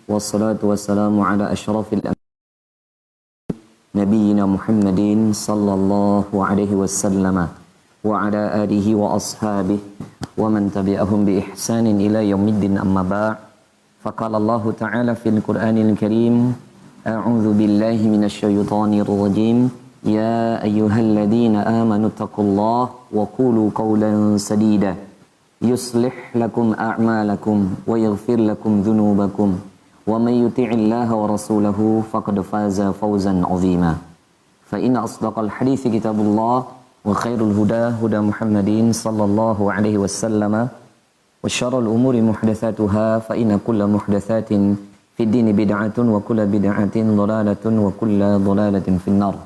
wassalatu wassalamu ala asyrafil nabiyyina Muhammadin sallallahu alaihi wasallam wa ala alihi wa ashabihi wa man tabi'ahum bi ihsanin ila yaumiddin amma ba' faqala Allah ta'ala fil Qur'anil Karim a'udzu billahi minasy syaithanir rajim ya ayyuhalladzina amanu taqullaha wa qulu qawlan sadida yuslih lakum a'malakum wa yaghfir lakum dhunubakum wa may yuti'illaha wa rasulahu faqad faza fawzan 'azima fa inna asdaqal hadithi kitabullah wa khairul huda huda Muhammadin sallallahu alaihi wasallam wa syarrul umuri muhdatsatuha fa inna kulla muhdatsatin fid dini bid'atun wa kulla bid'atin dhalalatun wa kulla dhalalatin finnar.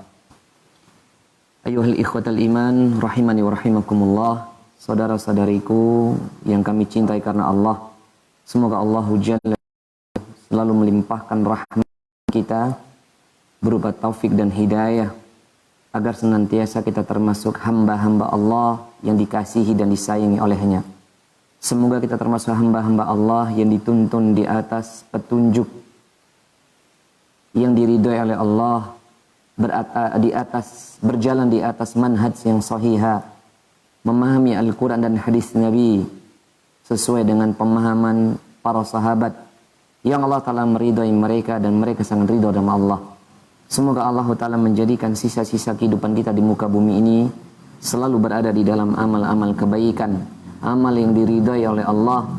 Ayuhal ikhwatal iman rahimani wa rahimakumullah. Saudara-saudariku yang kami cintai karena Allah, semoga Allah Jalla selalu melimpahkan rahmat kita berupa taufik dan hidayah agar senantiasa kita termasuk hamba-hamba Allah yang dikasihi dan disayangi olehnya. Semoga kita termasuk hamba-hamba Allah yang dituntun di atas petunjuk yang diridhoi oleh Allah, berjalan di atas manhaj yang sahihah, memahami Al-Quran dan hadis Nabi sesuai dengan pemahaman para sahabat yang Allah Ta'ala meridhai mereka dan mereka sangat ridho dengan Allah. Semoga Allah Ta'ala menjadikan sisa-sisa kehidupan kita di muka bumi ini selalu berada di dalam amal-amal kebaikan, amal yang diridhai oleh Allah.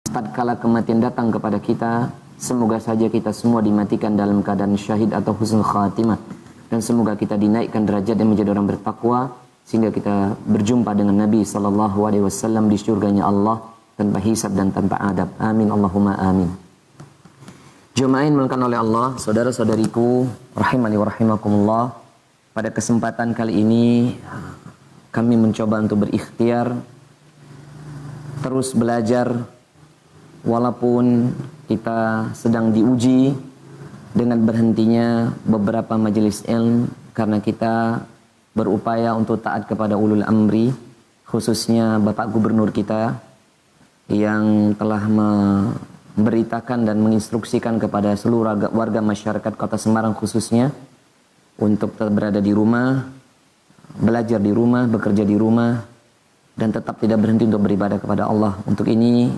Tatkala kematian datang kepada kita, semoga saja kita semua dimatikan dalam keadaan syahid atau husnul khatimah, dan semoga kita dinaikkan derajat dan menjadi orang bertakwa sehingga kita berjumpa dengan Nabi sallallahu alaihi wasallam di surganya Allah tanpa hisab dan tanpa adab. Amin Allahumma amin. Jemaah yang dimuliakan oleh Allah, saudara-saudariku rahimani wa rahimakumullah. Pada kesempatan kali ini kami mencoba untuk berikhtiar terus belajar walaupun kita sedang diuji dengan berhentinya beberapa majelis ilmu karena kita berupaya untuk taat kepada ulul amri, khususnya Bapak Gubernur kita yang telah memberitakan dan menginstruksikan kepada seluruh warga masyarakat Kota Semarang khususnya untuk tetap berada di rumah, belajar di rumah, bekerja di rumah, dan tetap tidak berhenti untuk beribadah kepada Allah. Untuk ini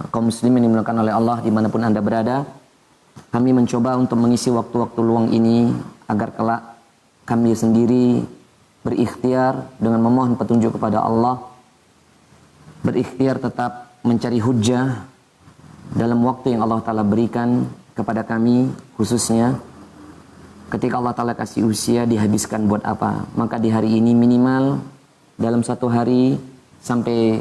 kaum muslimin dimuliakan oleh Allah dimanapun Anda berada, kami mencoba untuk mengisi waktu-waktu luang ini agar kelak kami sendiri berikhtiar dengan memohon petunjuk kepada Allah, berikhtiar tetap mencari hujjah dalam waktu yang Allah Ta'ala berikan kepada kami, khususnya ketika Allah Ta'ala kasih usia dihabiskan buat apa. Maka di hari ini minimal dalam satu hari sampai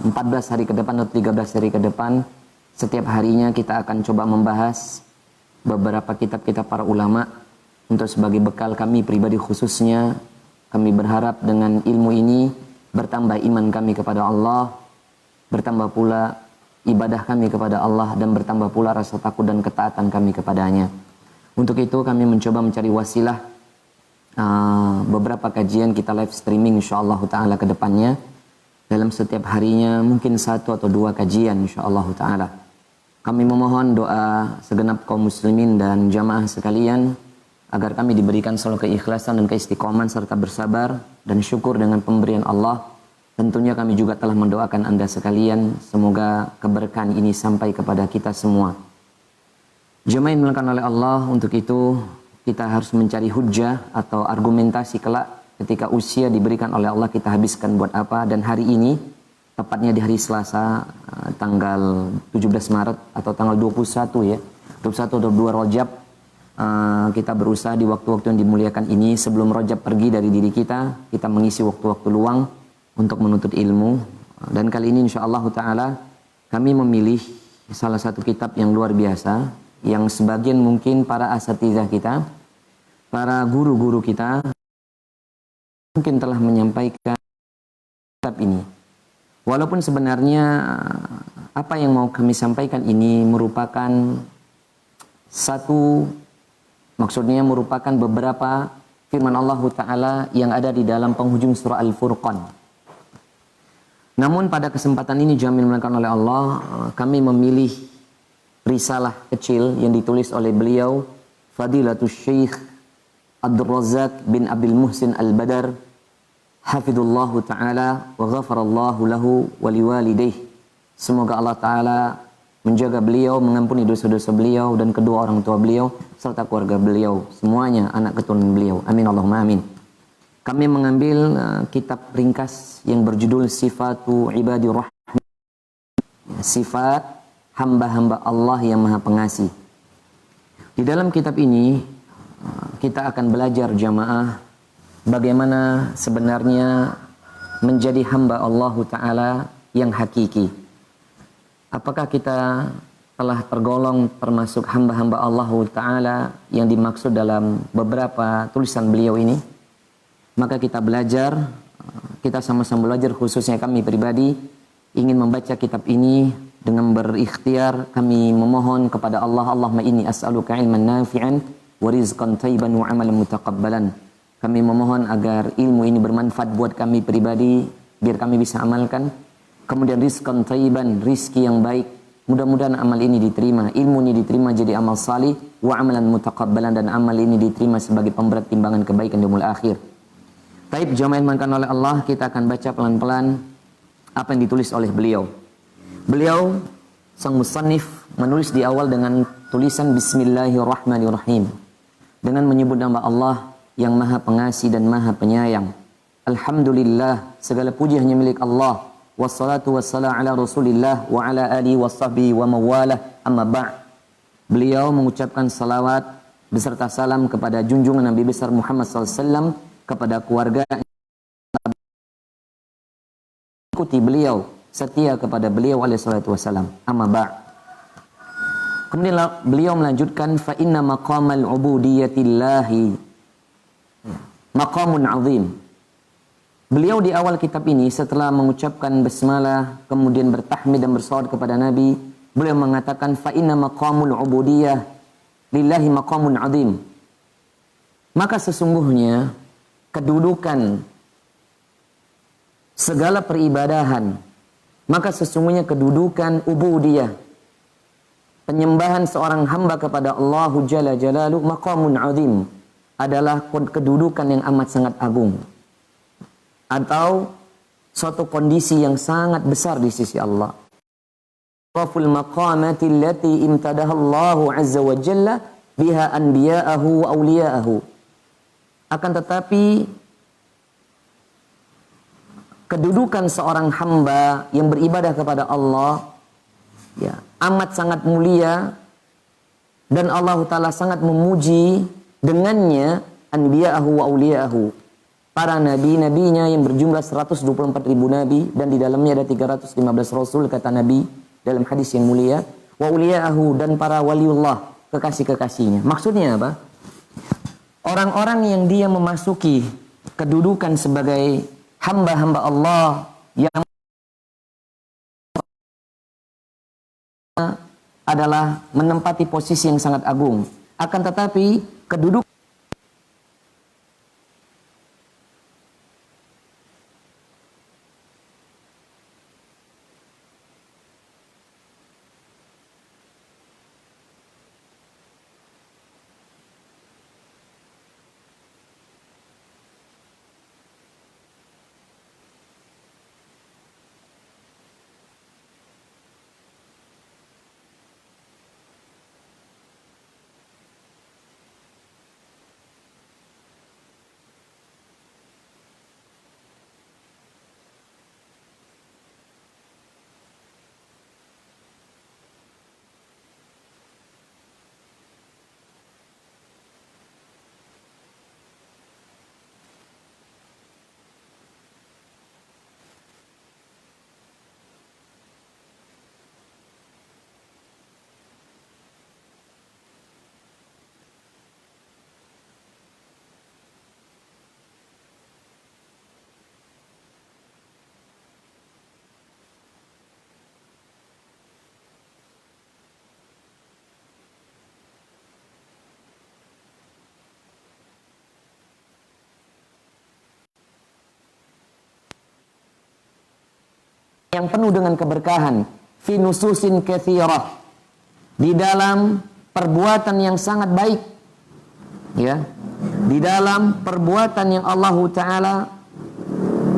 14 hari ke depan atau 13 hari ke depan, setiap harinya kita akan coba membahas beberapa kitab-kitab para ulama untuk sebagai bekal kami pribadi khususnya. Kami berharap dengan ilmu ini bertambah iman kami kepada Allah, bertambah pula ibadah kami kepada Allah, dan bertambah pula rasa takut dan ketaatan kami kepadanya. Untuk itu kami mencoba mencari wasilah beberapa kajian kita live streaming insyaallah ta'ala ke depannya. Dalam setiap harinya mungkin 1 atau 2 kajian insyaallah ta'ala. Kami memohon doa segenap kaum muslimin dan jamaah sekalian agar kami diberikan selalu keikhlasan dan keistiqomahan serta bersabar dan syukur dengan pemberian Allah. Tentunya kami juga telah mendoakan Anda sekalian, semoga keberkahan ini sampai kepada kita semua. Jemaah yang dimuliakan oleh Allah, untuk itu kita harus mencari hujjah atau argumentasi kelak ketika usia diberikan oleh Allah kita habiskan buat apa. Dan hari ini, tepatnya di hari Selasa, tanggal 17 Maret atau tanggal 21 ya, 21 atau 2 Rajab, kita berusaha di waktu-waktu yang dimuliakan ini sebelum Rajab pergi dari diri kita mengisi waktu-waktu luang untuk menuntut ilmu. Dan kali ini insyaallah ta'ala kami memilih salah satu kitab yang luar biasa, yang sebagian mungkin para asatizah kita, para guru-guru kita mungkin telah menyampaikan kitab ini. Walaupun sebenarnya apa yang mau kami sampaikan ini merupakan maksudnya merupakan beberapa firman Allah Ta'ala yang ada di dalam penghujung surah Al-Furqan. Namun pada kesempatan ini jamin dimuliakan oleh Allah, kami memilih risalah kecil yang ditulis oleh beliau Fadilatul Syekh Abdul Razak bin Abdul Muhsin Al-Badar hafidhullahu ta'ala wa ghafarallahu lahu wa liwalidayh. Semoga Allah Ta'ala menjaga beliau, mengampuni dosa-dosa beliau dan kedua orang tua beliau serta keluarga beliau, semuanya anak keturunan beliau. Amin Allahumma amin. Kami mengambil kitab ringkas yang berjudul Sifatu Ibadir Rahman, sifat hamba-hamba Allah yang Maha Pengasih. Di dalam kitab ini kita akan belajar jamaah bagaimana sebenarnya menjadi hamba Allah Ta'ala yang hakiki. Apakah kita telah tergolong termasuk hamba-hamba Allah Ta'ala yang dimaksud dalam beberapa tulisan beliau ini? Maka kita belajar, kita sama-sama belajar, khususnya kami pribadi ingin membaca kitab ini dengan berikhtiar. Kami memohon kepada Allah, Allahumma inni as'aluka ilman nafi'an wa rizqan thayyiban wa amalan mutaqabbalan. Kami memohon agar ilmu ini bermanfaat buat kami pribadi, biar kami bisa amalkan. Kemudian rizqan thayyiban, rizki yang baik. Mudah-mudahan amal ini diterima, ilmu ini diterima jadi amal salih, wa amalan mutaqabbalan, dan amal ini diterima sebagai pemberat timbangan kebaikan di yaumul akhir. Taib jamaah yang dimuliakan oleh Allah, kita akan baca pelan-pelan apa yang ditulis oleh beliau. Beliau sang musannif menulis di awal dengan tulisan Bismillahirrahmanirrahim, dengan menyebut nama Allah yang Maha Pengasih dan Maha Penyayang. Alhamdulillah, segala puji hanya milik Allah. Wassalatu wassalamu ala Rasulillah wa ala alihi washabbihi wa mawalah, amma ba'. Beliau mengucapkan salawat beserta salam kepada junjungan Nabi besar Muhammad SAW, kepada keluarga ikuti beliau, setia kepada beliau alaihi salatu wassalam, amma ba'. Kemudian beliau melanjutkan, fa inna maqamal ubudiyatillahi maqamun azim. Beliau di awal kitab ini setelah mengucapkan basmalah, kemudian bertahmid dan bersalawat kepada Nabi, beliau mengatakan fa inna maqamul ubudiyah lillahi maqamun azim. Maka sesungguhnya kedudukan segala peribadahan, maka sesungguhnya kedudukan ubudiyah, penyembahan seorang hamba kepada Allah Jalla Jalaluhu, maqamun azim, adalah kedudukan yang amat sangat agung, atau suatu kondisi yang sangat besar di sisi Allah. Raful maqamati allati imtadaha Allahu azza wa jalla biha anbiya'ahu wa awliya'ahu. Akan tetapi kedudukan seorang hamba yang beribadah kepada Allah ya amat sangat mulia, dan Allah Ta'ala sangat memuji dengannya anbiya'ahu wa awliya'ahu, para nabi-nabinya yang berjumlah 124.000 nabi, dan di dalamnya ada 315 rasul, kata Nabi dalam hadis yang mulia, wa awliya'ahu, dan para waliullah, kekasih-kekasihnya. Maksudnya apa? Orang-orang yang dia memasuki kedudukan sebagai hamba-hamba Allah yang adalah menempati posisi yang sangat agung. Akan tetapi kedudukan yang penuh dengan keberkahan, fi nususin katsirah, di dalam perbuatan yang sangat baik, ya, di dalam perbuatan yang Allah Ta'ala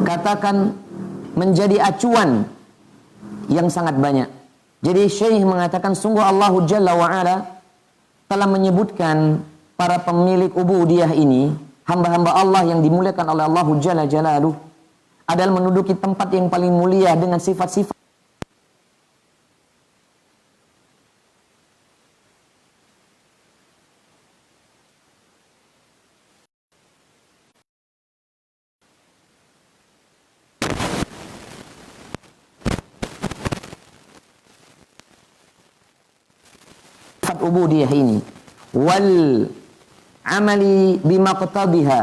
katakan menjadi acuan yang sangat banyak. Jadi Syekh mengatakan sungguh Allah Jalla wa'ala telah menyebutkan para pemilik ubudiyah ini, hamba-hamba Allah yang dimuliakan oleh Allah Jalla Jalaluh, adalah menduduki tempat yang paling mulia dengan sifat-sifat ubudiyah ini, wal amali bimaqtadiha,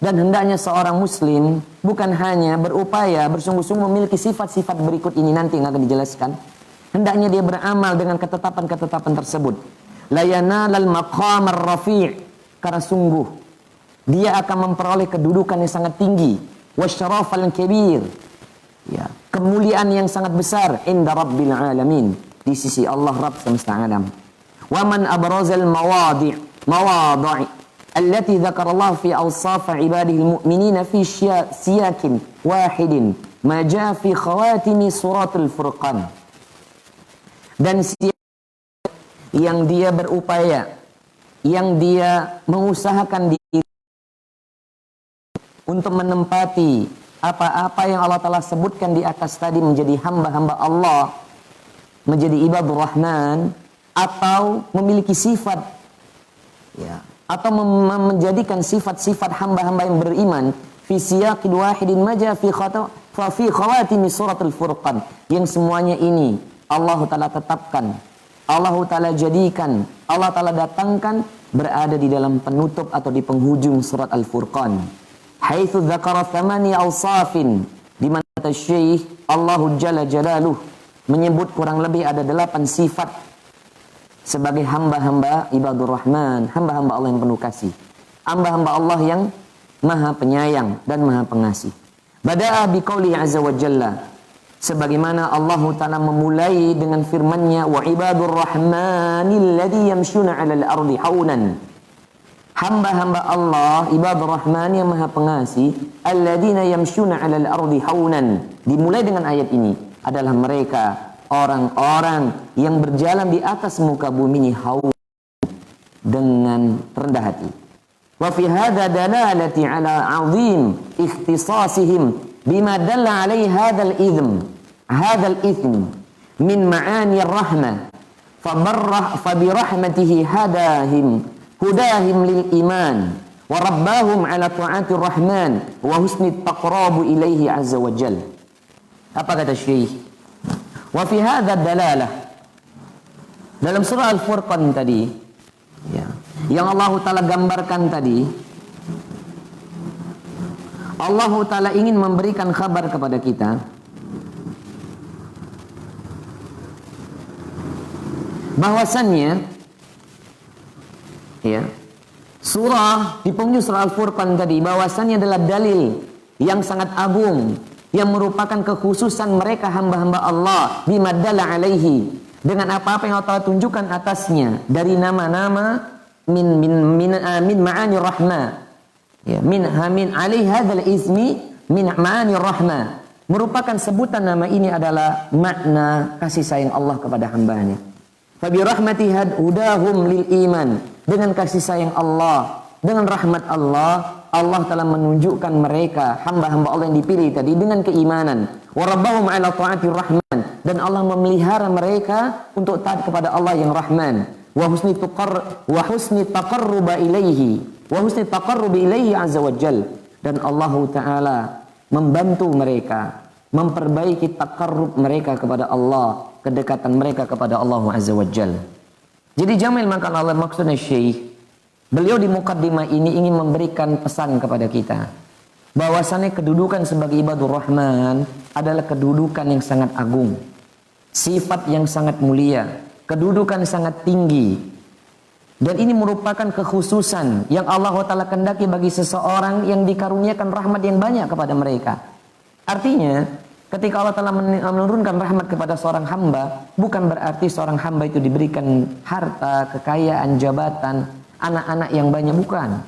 dan hendaknya seorang muslim bukan hanya berupaya bersungguh-sungguh memiliki sifat-sifat berikut ini nanti yang akan dijelaskan, hendaknya dia beramal dengan ketetapan-ketetapan tersebut. La yanalal maqamar rafi', karena sungguh dia akan memperoleh kedudukan yang sangat tinggi, wasyarafal kabir, ya, kemuliaan yang sangat besar inda rabbil alamin, di sisi Allah Rabb semesta alam. Wa man abrazal mawadi' allati dzakara Allah fi awsaf ibadihi almu'minina fi siyakin wahidin ma jaa fi khawatimi suratul furqan. Dan yang dia berupaya, yang dia mengusahakan diri untuk menempati apa-apa yang Allah Ta'ala sebutkan di atas tadi, menjadi hamba-hamba Allah, menjadi ibadur rahman, atau memiliki sifat, ya, atau menjadikan sifat-sifat hamba-hamba yang beriman fi siyaqin wahidin maja fi khawatimi suratul furqan, yang semuanya ini Allah Ta'ala tetapkan, Allah Ta'ala jadikan, Allah Ta'ala datangkan berada di dalam penutup atau di penghujung surat Al-Furqan. Haitsu dzakara thamani awsafin, di mana kata Syekh Allah Jalla Jalaluh menyebut kurang lebih ada 8 sifat sebagai hamba-hamba ibadur rahman, hamba-hamba Allah yang penuh kasih, hamba-hamba Allah yang maha penyayang dan maha pengasih. Bada'a biqauli azza wa jalla, sebagaimana Allah Ta'ala memulai dengan firman-Nya, wa ibadur rahmanil ladzi yamshuna 'alal ardi haunan, hamba-hamba Allah ibadur rahman yang maha pengasih, alladzina yamshuna 'alal ardi haunan, dimulai dengan ayat ini adalah mereka orang-orang yang berjalan di atas muka bumi ini haun, dengan rendah hati. Wa fi hadza dalalati ala 'azim ikhtisasihim bima dalla 'alaihi hadzal ithm min ma'ani ar-rahmah fa bi rahmatihi hudahim lil iman wa rabbahum 'ala ta'ati ar-rahman wa husni at-taqrab ilaihi 'azza wa jalla. Apa kata Syekh? Wa fi hadza dalalah, dalam surah Al-Furqan tadi, ya, yang Allah Ta'ala gambarkan tadi, Allah Ta'ala ingin memberikan kabar kepada kita bahwasannya, ya, surah di penghujung surah Al-Furqan tadi, bahwasannya adalah dalil yang sangat agung, yang merupakan kekhususan mereka hamba-hamba Allah, bimadalla alaihi, dengan apa-apa yang Allah tunjukkan atasnya dari nama-nama min ma'ani rahmah, ya, min alaihi hadzal ismi min ma'ani rahmah, merupakan sebutan nama ini adalah makna kasih sayang Allah kepada hambanya. Fa bi rahmatihi hudahum lil iman, dengan kasih sayang Allah, dengan rahmat Allah, Allah telah menunjukkan mereka hamba-hamba Allah yang dipilih tadi dengan keimanan. Wa rabbahum 'ala ta'atir rahman, dan Allah memelihara mereka untuk taat kepada Allah yang Rahman. Wa husni taqarruba ilaihi azza wa jal, dan Allah Ta'ala membantu mereka, memperbaiki taqarrub mereka kepada Allah, kedekatan mereka kepada Allah azza wa jal. Jadi jamil makan Allah, maksudnya Syekh, beliau di mukaddimah ini ingin memberikan pesan kepada kita bahwasannya kedudukan sebagai ibadur rahman adalah kedudukan yang sangat agung, sifat yang sangat mulia, kedudukan yang sangat tinggi, dan ini merupakan kekhususan yang Allah Ta'ala kehendaki bagi seseorang yang dikaruniakan rahmat yang banyak kepada mereka. Artinya Ketika Allah telah menurunkan rahmat kepada seorang hamba, bukan berarti seorang hamba itu diberikan harta, kekayaan, jabatan, anak-anak yang banyak, bukan.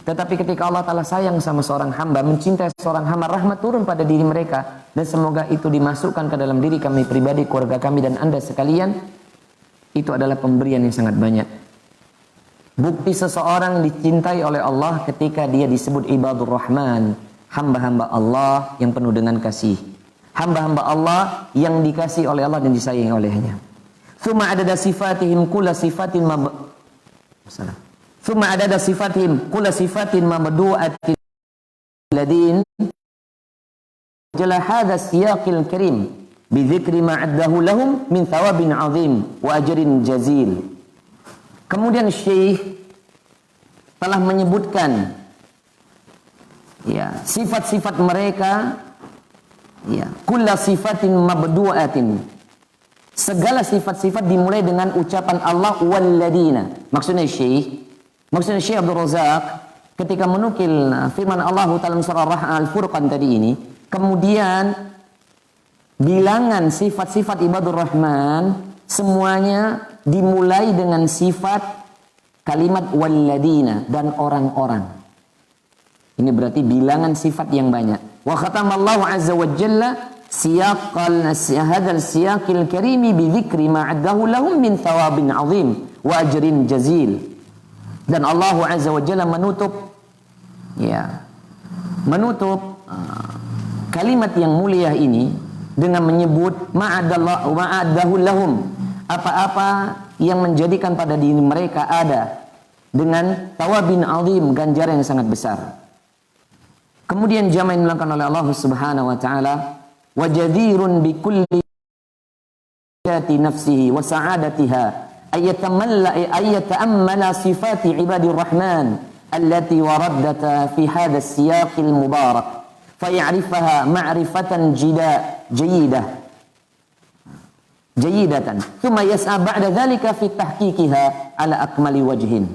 Tetapi ketika Allah Ta'ala sayang sama seorang hamba, mencintai seorang hamba, rahmat turun pada diri mereka. Dan semoga itu dimasukkan ke dalam diri kami pribadi, keluarga kami dan Anda sekalian. Itu adalah pemberian yang sangat banyak. Bukti seseorang dicintai oleh Allah ketika dia disebut ibadur rahman, hamba-hamba Allah yang penuh dengan kasih. Hamba-hamba Allah yang dikasih oleh Allah dan disayangi olehnya. Tsumma adada sifatihim kulla sifatin Tsumma adada sifatihim kulla sifatin mabdu'atin ladin jala hadha siyaqil karim bi dzikri ma addahu lahum min thawabin 'azim wa ajrin jazil. Kemudian Syekh telah menyebutkan sifat-sifat mereka, kulla sifatin mabdu'atin, segala sifat-sifat dimulai dengan ucapan Allah walladina. Maksudnya Syekh Abdul Razak ketika menukil firman Allah dalam surah Al-Furqan tadi ini, kemudian bilangan sifat-sifat ibadur rahman semuanya dimulai dengan sifat kalimat walladina dan orang-orang. Ini berarti bilangan sifat yang banyak. Wa khatamallahu azza wa jalla hadzal siyaqil karimi bi dzikri ma addahu lahum min thawabin 'azim wa ajrin jazil. Dan Allah azza wa jalla menutup kalimat yang mulia ini dengan menyebut ma'adahu lahum, apa-apa yang menjadikan pada diri mereka ada dengan thawabin 'azim, ganjaran yang sangat besar. Kemudian jama' yang dilakukan oleh Allah Subhanahu wa taala, wa jadirun bi kulli jati nafsihi wa sa'adatiha ayyata'ammala sifati ibadir rahman allati waraddata fi hadha as-siyaqil mubarak faya'rifaha ma'rifatan jayyidatan thumma yas'a ba'da dhalika fi tahqiqiha ala akmali wajhin.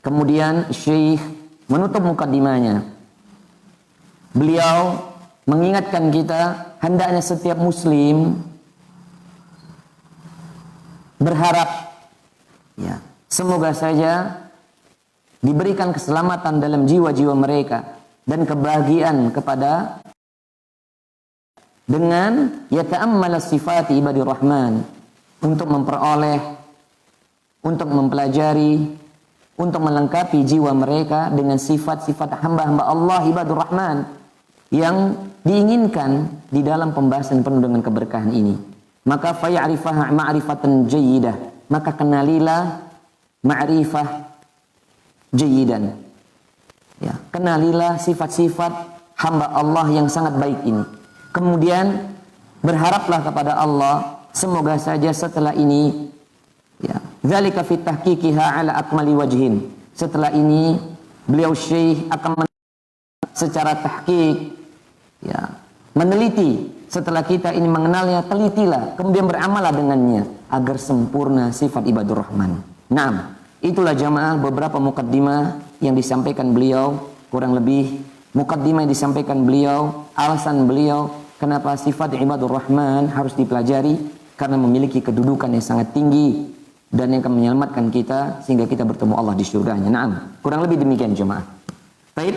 Kemudian Syekh menutup mukaddimahnya. Beliau mengingatkan kita, hendaknya setiap muslim berharap semoga saja diberikan keselamatan dalam jiwa-jiwa mereka dan kebahagiaan kepada dengan yata'ammala sifati ibadir rahman, untuk memperoleh, untuk mempelajari, untuk melengkapi jiwa mereka dengan sifat-sifat hamba-hamba Allah ibadur rahman yang diinginkan di dalam pembahasan penuh dengan keberkahan ini. Maka faya'rifaha ma'rifatan jayyidah, maka kenalilah ma'rifah jayyidan. Kenalilah sifat-sifat hamba Allah yang sangat baik ini. Kemudian berharaplah kepada Allah, semoga saja setelah ini dzalika fi tahqiqiha ala akmali wajhin. Setelah ini beliau Syekh akan secara tahqiq meneliti. Setelah kita ini mengenalnya, telitilah, kemudian beramallah dengannya agar sempurna sifat ibadur rahman. Nah, itulah jamaah beberapa mukaddimah yang disampaikan beliau, kurang lebih mukaddimah yang disampaikan beliau, alasan beliau kenapa sifat ibadur rahman harus dipelajari, karena memiliki kedudukan yang sangat tinggi dan yang akan menyelamatkan kita sehingga kita bertemu Allah di surganya. Nah, kurang lebih demikian jemaah. Baik,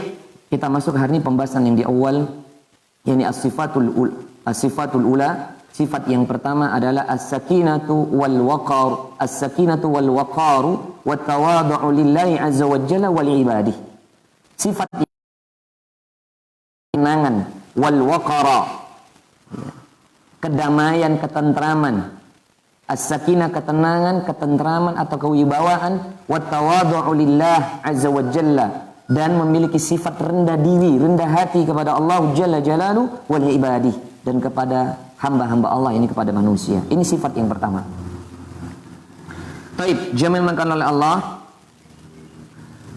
kita masuk hari ini pembahasan yang di awal, yakni as-sifatul ula. Sifat yang pertama adalah as-sakinatu wal waqar. As-sakinatu wal waqaru wat tawadhu'u lillahi azza wa jalla wal ibadih. Sifat ketenangan wal waqara, kedamaian, ketentraman. As-sakinah ketenangan, ketentraman atau kewibawaan, wat tawadhu'u lillah azza wa jalla, dan memiliki sifat rendah diri, rendah hati kepada Allah Jalla Jalaluhu wal ibadih, dan kepada hamba-hamba Allah ini, kepada manusia. Ini sifat yang pertama. Taib, jamin makan oleh Allah.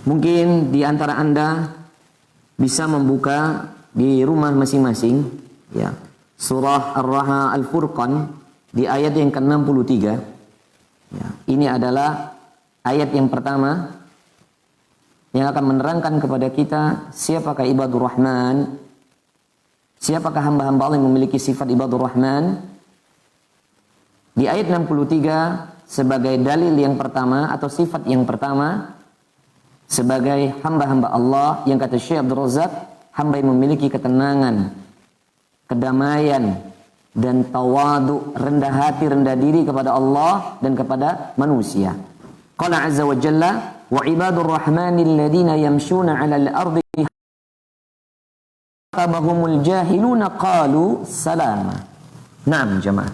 Mungkin di antara Anda bisa membuka di rumah masing-masing surah Ar-Raha Al-Furqan di ayat yang ke-63. Ini adalah ayat yang pertama yang akan menerangkan kepada kita siapakah ibadur rahman Siapakah hamba-hamba Allah yang memiliki sifat ibadur rahman? Di ayat 63 sebagai dalil yang pertama atau sifat yang pertama sebagai hamba-hamba Allah yang kata Syekh Abdul Razak, hamba yang memiliki ketenangan, kedamaian dan tawadu, rendah hati, rendah diri kepada Allah dan kepada manusia. Qala azza wa jalla wa ibadur rahmanil ladina yamshuna 'alal ardi tabahumul jahiluna qalu salama. Naam jemaah.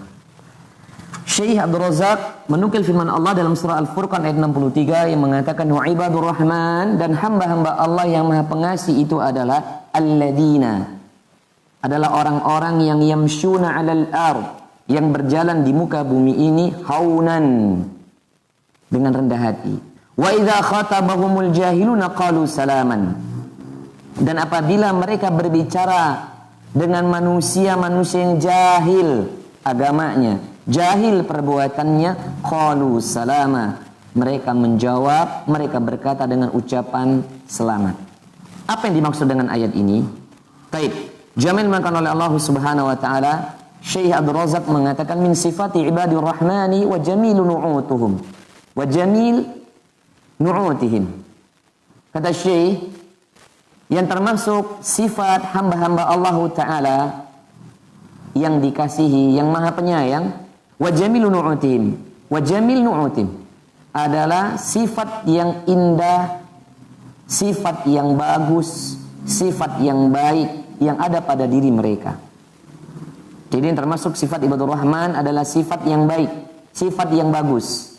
Syekh Abdul Razak menukil firman Allah dalam surah Al-Furqan ayat 63 yang mengatakan wa ibadur rahman, dan hamba-hamba Allah yang Maha Pengasih itu adalah alladzina, adalah orang-orang yang yamshuna 'alal ard, yang berjalan di muka bumi ini haunan, dengan rendah hati. Wa idza khatabahumul jahiluna qalu salaman. Dan apabila mereka berbicara dengan manusia-manusia yang jahil agamanya, jahil perbuatannya, qalu salama, mereka menjawab, mereka berkata dengan ucapan selamat. Apa yang dimaksud dengan ayat ini? Baik, jamin dimakan oleh Allah Subhanahu wa taala. Syekh Abdul Razak mengatakan min sifati ibadir rahmani wa jamilu nu'utuhum wa jamil nu'utihim. Kata Syekh, yang termasuk sifat hamba-hamba Allah taala yang dikasihi, yang Maha Penyayang, wa jamilu nu'utihim, wa jamil nu'utihim adalah sifat yang indah, sifat yang bagus, sifat yang baik yang ada pada diri mereka. Jadi yang termasuk sifat ibadur rahman adalah sifat yang baik, sifat yang bagus.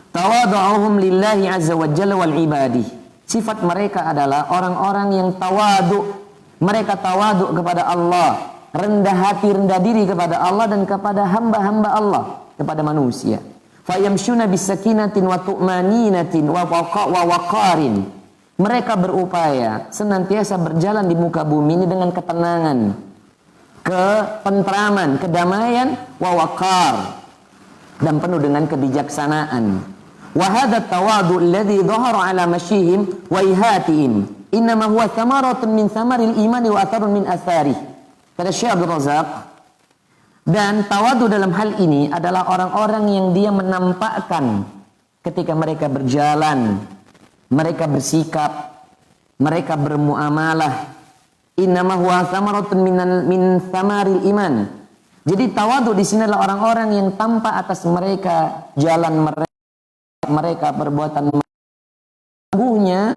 Tawadu'uhum lillahi azza wa jalla wal ibadi. Sifat mereka adalah orang-orang yang tawadu. Mereka tawadu kepada Allah, rendah hati, rendah diri kepada Allah dan kepada hamba-hamba Allah, kepada manusia. Fayamshuna bisakinatin wa tu'maninatin wa waqarin. Mereka berupaya senantiasa berjalan di muka bumi ini dengan ketenangan, ketentraman, kedamaian, wa waqar, dan penuh dengan kebijaksanaan. Wa hadha tawadu alladhi dhahara ala mashihim wa ihatihim innama huwa thamaratun min thamaril imani wa atharun min atharih. Kata Syekh Abdul Razak, dan tawadu dalam hal ini adalah orang-orang yang dia menampakkan ketika mereka berjalan, mereka bersikap, mereka bermuamalah. Innama huwa thamaratun min thamaril iman. Jadi tawadu di sini adalah orang-orang yang tampak atas mereka jalan mereka perbuatan sungguhnya.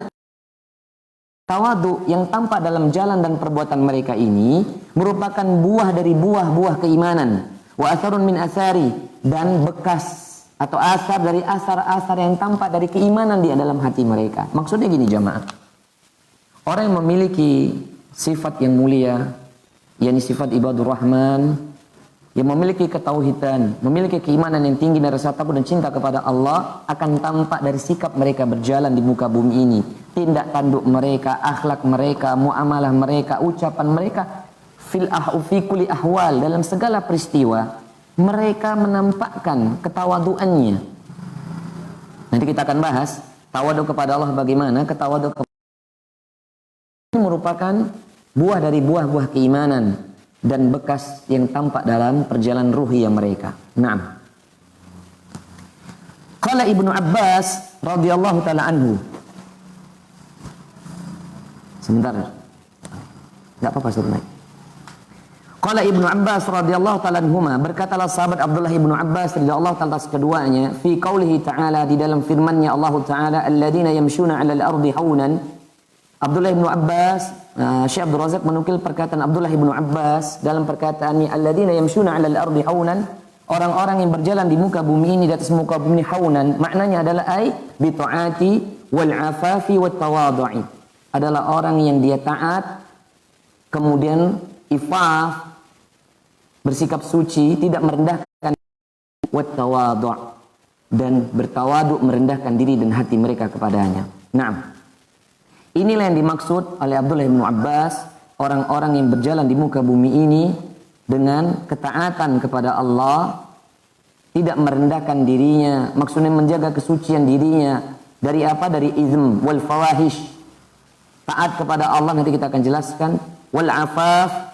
Tawadu yang tampak dalam jalan dan perbuatan mereka ini merupakan buah dari buah-buah keimanan. Wa atharun min athari, dan bekas atau asar dari asar-asar yang tampak dari keimanan di dalam hati mereka. Maksudnya gini jamaah, orang yang memiliki sifat yang mulia, yakni sifat ibadur rahman, yang memiliki ketauhidan, memiliki keimanan yang tinggi dan rasa takut dan cinta kepada Allah, akan tampak dari sikap mereka berjalan di muka bumi ini, tindak tanduk mereka, akhlak mereka, muamalah mereka, ucapan mereka, fi kulli ahwal, dalam segala peristiwa mereka menampakkan ketawaduannya. Nanti kita akan bahas tawadu kepada Allah bagaimana. Ketawadu ini merupakan buah dari buah-buah keimanan dan bekas yang tampak dalam perjalanan ruhiyah mereka. Naam. Qala Ibnu Abbas radhiyallahu taala anhu. Sebentar. Enggak apa-apa, suruh naik. Qala Ibnu Abbas radhiyallahu taala anhuma, berkatalah sahabat Abdullah Ibnu Abbas radhiyallahu taala keduanya, fi qaulihi ta'ala, di dalam firman-Nya Allah taala, alladzina yamshuna 'alal ardi haunan. Abdullah Ibnu Abbas, Syekh Abdul Razak menukil perkataan Abdullah Ibnu Abbas dalam perkataannya, alladzina yamshuna 'alal ardi haunan, orang-orang yang berjalan di muka bumi ini, di atas muka bumi haunan, maknanya adalah ai bi ta'ati wal afafi wat tawadhu'i, adalah orang yang dia taat, kemudian ifaf, bersikap suci, tidak merendahkan, wat tawadhu', dan bertawaduk, merendahkan diri dan hati mereka kepadanya. Naam. Inilah yang dimaksud oleh Abdullah bin Abbas, orang-orang yang berjalan di muka bumi ini dengan ketaatan kepada Allah, tidak merendahkan dirinya, maksudnya menjaga kesucian dirinya dari apa? Dari izm wal fawahish. Taat kepada Allah, nanti kita akan jelaskan, wal afaf,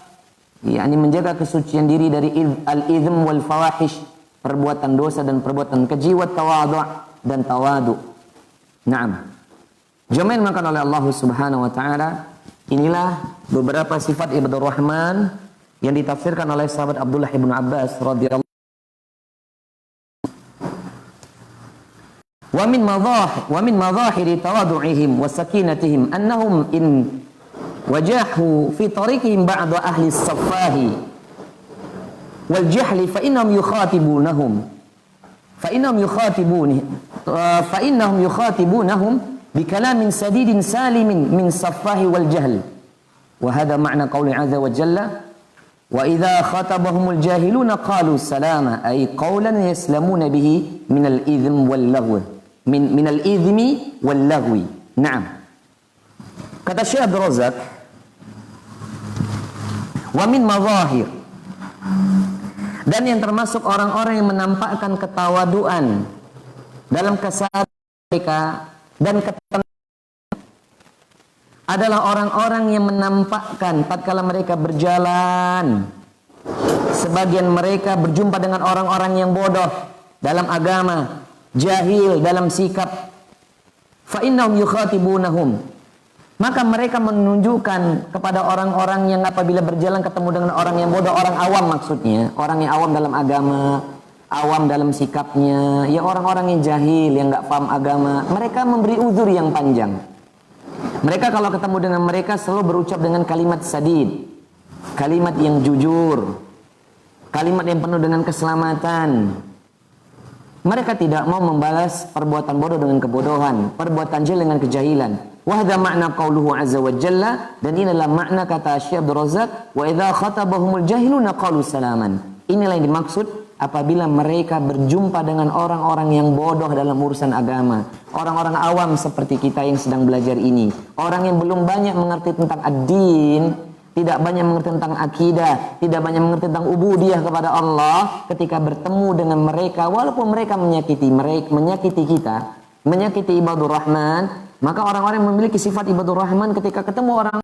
yakni menjaga kesucian diri dari al-idhm wal fawahish, perbuatan dosa dan perbuatan keji, wa tawadhu' dan tawadu. Naam. Jamaah yang dimakan oleh Allah Subhanahu wa taala, inilah beberapa sifat ibadur rahman yang ditafsirkan oleh sahabat Abdullah ibn Abbas radhiyallahu. Wa min madhahiri tawadu'ihim wa sakinatihim annahum in wajahu fi tariqihim ba'da ahli as-saffahi wal jahli fa innahum yukhatibunahum bi kalamin sadidin salimin min saffahi wal jahl. Wa hadha ma'na qawli 'azza wa jalla wa idza khatabahumul jahiluna qalu salama, ay qawlan yaslamuna bihi min al-idhm wal lagwi. Min al-idhmi wal lagwi. Naam. Kata Syekh Abdul Razak, wa min madhahir, dan yang termasuk orang-orang yang menampakkan ketawaduan dalam kesadaran mereka dan ketenangan adalah orang-orang yang menampakkan tatkala mereka berjalan, sebagian mereka berjumpa dengan orang-orang yang bodoh dalam agama, jahil dalam sikap, fa innahum yukhatibunahum, maka mereka menunjukkan kepada orang-orang yang apabila berjalan ketemu dengan orang yang bodoh, orang awam maksudnya, orang yang awam dalam agama, awam dalam sikapnya, ya orang-orang yang jahil, yang nggak paham agama, mereka memberi uzur yang panjang. Mereka kalau ketemu dengan mereka selalu berucap dengan kalimat sadid, kalimat yang jujur, kalimat yang penuh dengan keselamatan. Mereka tidak mau membalas perbuatan bodoh dengan kebodohan, perbuatan jahil dengan kejahilan. Wa hadza ma'na qauluhu 'azza wa jalla, dan inilah makna kata Syekh Abdul Razak, wa idza khatabahumul jahiluna qalu salaman. Inilah yang dimaksud apabila mereka berjumpa dengan orang-orang yang bodoh dalam urusan agama, orang-orang awam seperti kita yang sedang belajar ini, orang yang belum banyak mengerti tentang ad-din, tidak banyak mengerti tentang akidah, tidak banyak mengerti tentang ubudiyah kepada Allah. Ketika bertemu dengan mereka, walaupun mereka menyakiti kita, menyakiti ibadur rahman, maka orang-orang yang memiliki sifat ibadur rahman ketika ketemu orang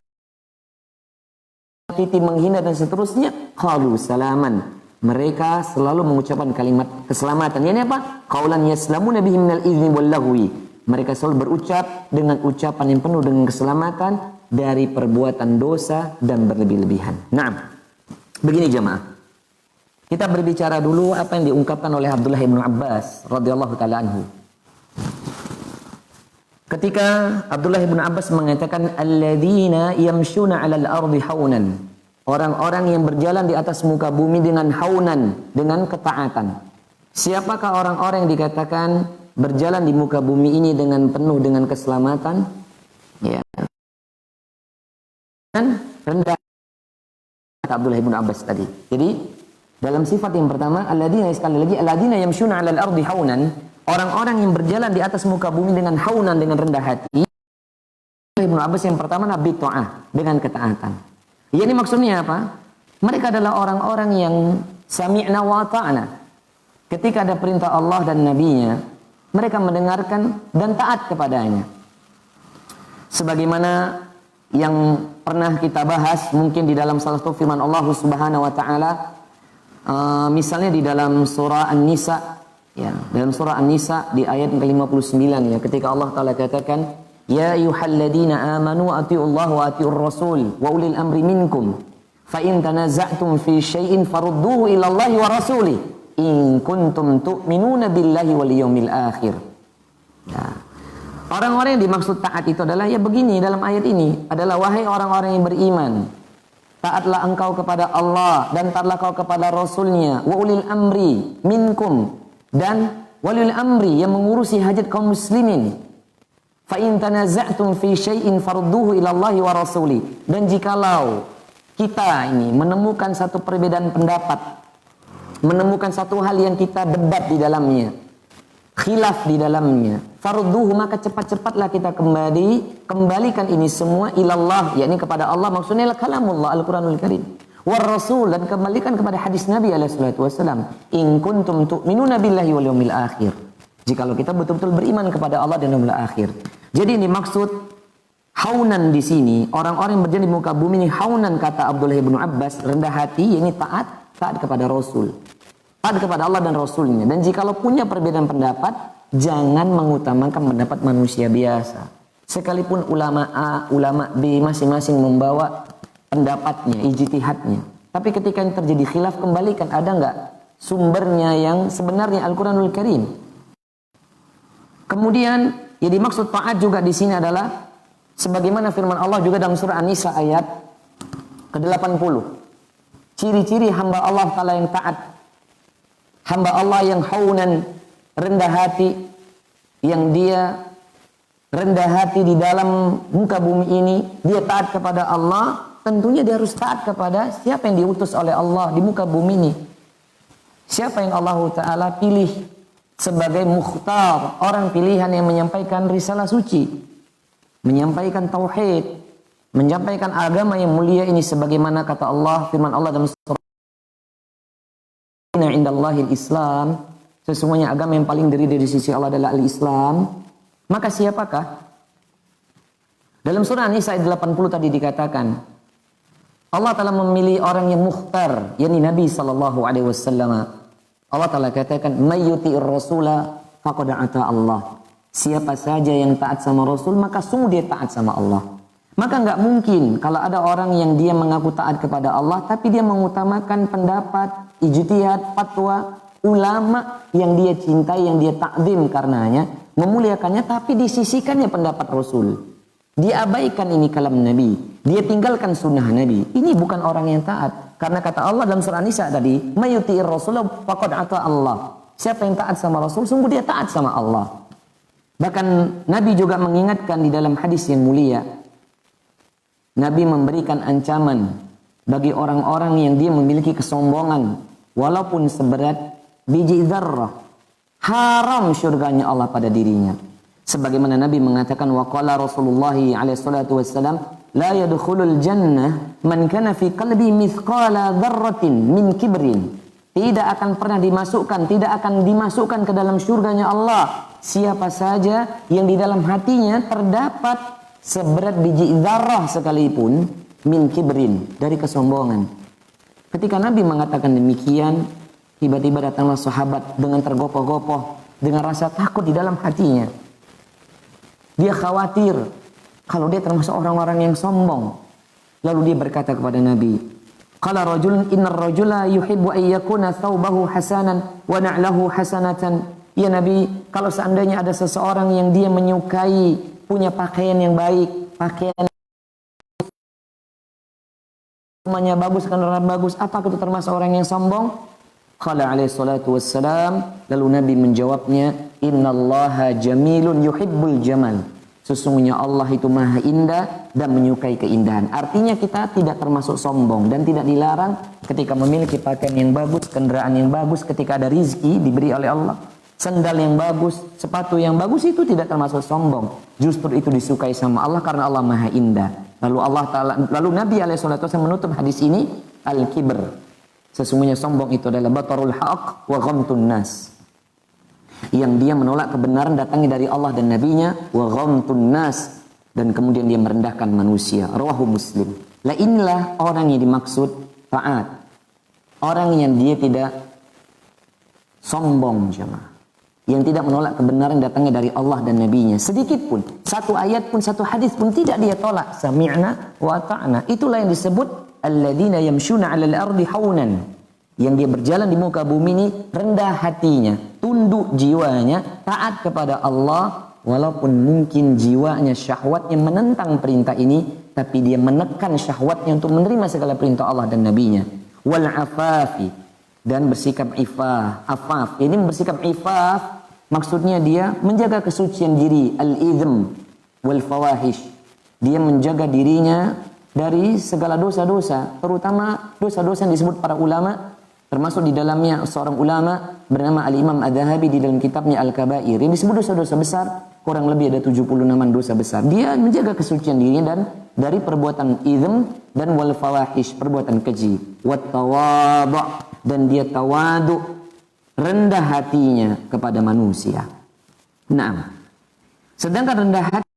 menyakiti, menghina dan seterusnya, qalu salaman, mereka selalu mengucapkan kalimat keselamatan. Ini apa? Qaulan yaslamuna bihi minal idzni wal lagwi. Mereka selalu berucap dengan ucapan yang penuh dengan keselamatan dari perbuatan dosa dan berlebih-lebihan. Nah, begini jemaah. Kita berbicara dulu apa yang diungkapkan oleh Abdullah bin Abbas radhiyallahu taala anhu. Ketika Abdullah bin Abbas mengatakan alladzina yamshuna 'alal ardi haunan, orang-orang yang berjalan di atas muka bumi dengan haunan, dengan ketaatan. Siapakah orang-orang yang dikatakan berjalan di muka bumi ini dengan penuh dengan keselamatan? Ya. Dan rendah, kata Abdullah bin Abbas tadi. Jadi dalam sifat yang pertama, alladzina yamshuna 'alal ardi haunan, orang-orang yang berjalan di atas muka bumi dengan haunan, dengan rendah hati. Abdullah bin Abbas yang pertama nabi ta'ah, dengan ketaatan. Ini maksudnya apa? Mereka adalah orang-orang yang sami'na wa ta'na. Ketika ada perintah Allah dan nabinya, mereka mendengarkan dan taat kepadanya. Sebagaimana yang pernah kita bahas mungkin di dalam salah satu firman Allah Subhanahu wa taala, misalnya di dalam surah An-Nisa, ya, dalam surah An-Nisa di ayat ke-59 ya, ketika Allah taala katakan, ya ayyuhalladzina amanu atiullaha wa atiur rasul wa ulil amri minkum fa in tanaza'tum fi syai'in farudduhu ila Allahi wa rasulih in kuntum tu'minuna billahi wal yawmil akhir. Ya. Orang-orang yang dimaksud taat itu adalah ya begini dalam ayat ini adalah wahai orang-orang yang beriman, taatlah engkau kepada Allah dan taatlah kau kepada Rasulnya, wa ulil amri minkum, dan walil amri yang mengurusi hajat kaum muslimin. Fa in tanaza'tum fi syai'in farudduhu ila Allahi wa rasuli. Dan jikalau kita ini menemukan satu perbedaan pendapat, menemukan satu hal yang kita debat di dalamnya, khilaf di dalamnya, farudduhu, maka cepat-cepatlah kita kembalikan ini semua ilallah, yakni kepada Allah, maksudnya kalamullah Al-Quranul Karim, war rasul, dan kembalikan kepada hadis Nabi alaihi salatu wasallam, in kuntum tu'minuna billahi wal yawmil akhir, jikalau kita betul-betul beriman kepada Allah dan yaumil akhir. Jadi ini maksud Haunan di sini, orang-orang yang berjalan di muka bumi ini haunan, kata Abdullah bin Abbas, rendah hati, ini taat kepada Rasul. Taat kepada Allah dan Rasulnya. Dan jikalau punya perbedaan pendapat, jangan mengutamakan pendapat manusia biasa. Sekalipun ulama A, ulama B masing-masing membawa pendapatnya, ijtihadnya. Tapi ketika yang terjadi khilaf, kembalikan, ada nggak sumbernya yang sebenarnya Al-Quranul Karim. Kemudian yang dimaksud taat juga di sini adalah sebagaimana firman Allah juga dalam surah An-Nisa ayat ke-80. Ciri-ciri hamba Allah Ta'ala yang taat. Hamba Allah yang haunan, rendah hati, yang dia rendah hati di dalam muka bumi ini, dia taat kepada Allah, tentunya dia harus taat kepada siapa yang diutus oleh Allah di muka bumi ini. Siapa yang Allah Ta'ala pilih sebagai mukhtar, orang pilihan yang menyampaikan risalah suci, menyampaikan tauhid, menyampaikan agama yang mulia ini, sebagaimana kata Allah, firman Allah dalam surah Inna indallahil Islam, sesungguhnya agama yang paling dari sisi Allah adalah al-Islam. Maka siapakah? Dalam surah An-Nisa ayat 80 tadi dikatakan Allah Ta'ala memilih orang yang mukhtar, yakni Nabi SAW. Allah Ta'ala katakan may yuti'ir rasula faqad ata Allah. Siapa saja yang taat sama Rasul, maka sungguh dia taat sama Allah. Maka nggak mungkin kalau ada orang yang dia mengaku taat kepada Allah, tapi dia mengutamakan pendapat, ijtihad, fatwa, ulama yang dia cintai, yang dia takdim karenanya, memuliakannya, tapi disisihkannya pendapat Rasul. Dia abaikan ini kalam Nabi. Dia tinggalkan sunnah Nabi. Ini bukan orang yang taat. Karena kata Allah dalam surah An-Nisa tadi, may yuti'ir rasula faqad ata Allah. Siapa yang taat sama Rasul, sungguh dia taat sama Allah. Bahkan Nabi juga mengingatkan di dalam hadis yang mulia. Nabi memberikan ancaman bagi orang-orang yang dia memiliki kesombongan, walaupun seberat biji dzarrah, haram syurganya Allah pada dirinya. Sebagaimana Nabi mengatakan, wa qala Rasulullah alaihi salatu wassalam, la yadkhulul jannah man kana fi qalbi mithqala dzarratin min kibrin. Tidak akan pernah dimasukkan, tidak akan dimasukkan ke dalam surganya Allah siapa saja yang di dalam hatinya terdapat seberat biji dzarrah sekalipun min kibrin, dari kesombongan. Ketika Nabi mengatakan demikian, tiba-tiba datanglah sahabat dengan tergopoh-gopoh, dengan rasa takut di dalam hatinya. Dia khawatir kalau dia termasuk orang-orang yang sombong. Lalu dia berkata kepada Nabi, qala rajulun innar rajula yuhibbu an yakuna thawbahu hasanan wa na'lahu hasanatan. Ya Nabi, kalau seandainya ada seseorang yang dia menyukai punya pakaian yang baik, pakaian namanya bagus, kendaraan bagus, apakah itu termasuk orang yang sombong? Qala alaihi salatu wassalam, lalu Nabi menjawabnya, innallaha jamilun yuhibbul jamal. Sesungguhnya Allah itu maha indah dan menyukai keindahan. Artinya kita tidak termasuk sombong dan tidak dilarang ketika memiliki pakaian yang bagus, kendaraan yang bagus, ketika ada rizki diberi oleh Allah, sandal yang bagus, sepatu yang bagus, itu tidak termasuk sombong. Justru itu disukai sama Allah karena Allah maha indah. Lalu Nabi alaihi salatu wassalam menutup hadis ini, al-kibr. Sesungguhnya sombong itu adalah batarul haq wa ghamtun nas. Yang dia menolak kebenaran datangnya dari Allah dan Nabinya, wa ghamtun nas, dan kemudian dia merendahkan manusia. Rawahu Muslim. Lah inilah orang yang dimaksud taat. Orang yang dia tidak sombong, jemaah. Yang tidak menolak kebenaran datangnya dari Allah dan Nabinya. Sedikit pun, satu ayat pun, satu hadis pun tidak dia tolak. Sami'na wa ta'na. Itulah yang disebut alladzina yamshuna 'alal ardi haunan, yang dia berjalan di muka bumi ini rendah hatinya, tunduk jiwanya, taat kepada Allah, walaupun mungkin jiwanya syahwatnya menentang perintah ini, tapi dia menekan syahwatnya untuk menerima segala perintah Allah dan Nabinya. Wal afafi, dan bersikap afaf. Ini bersikap ifaf maksudnya dia menjaga kesucian diri, al-idhm wal fawahish. Dia menjaga dirinya dari segala dosa-dosa, terutama dosa-dosa yang disebut para ulama, termasuk di dalamnya seorang ulama bernama Al-Imam Adz-Dzahabi di dalam kitabnya Al-Kabair. Ini disebut dosa-dosa besar, kurang lebih ada 76 dosa besar. Dia menjaga kesucian dirinya dan dari perbuatan idhm dan wal fawahish, perbuatan keji. Wat tawadhu, dan dia tawadu, rendah hatinya kepada manusia. Naam. Sedangkan rendah hati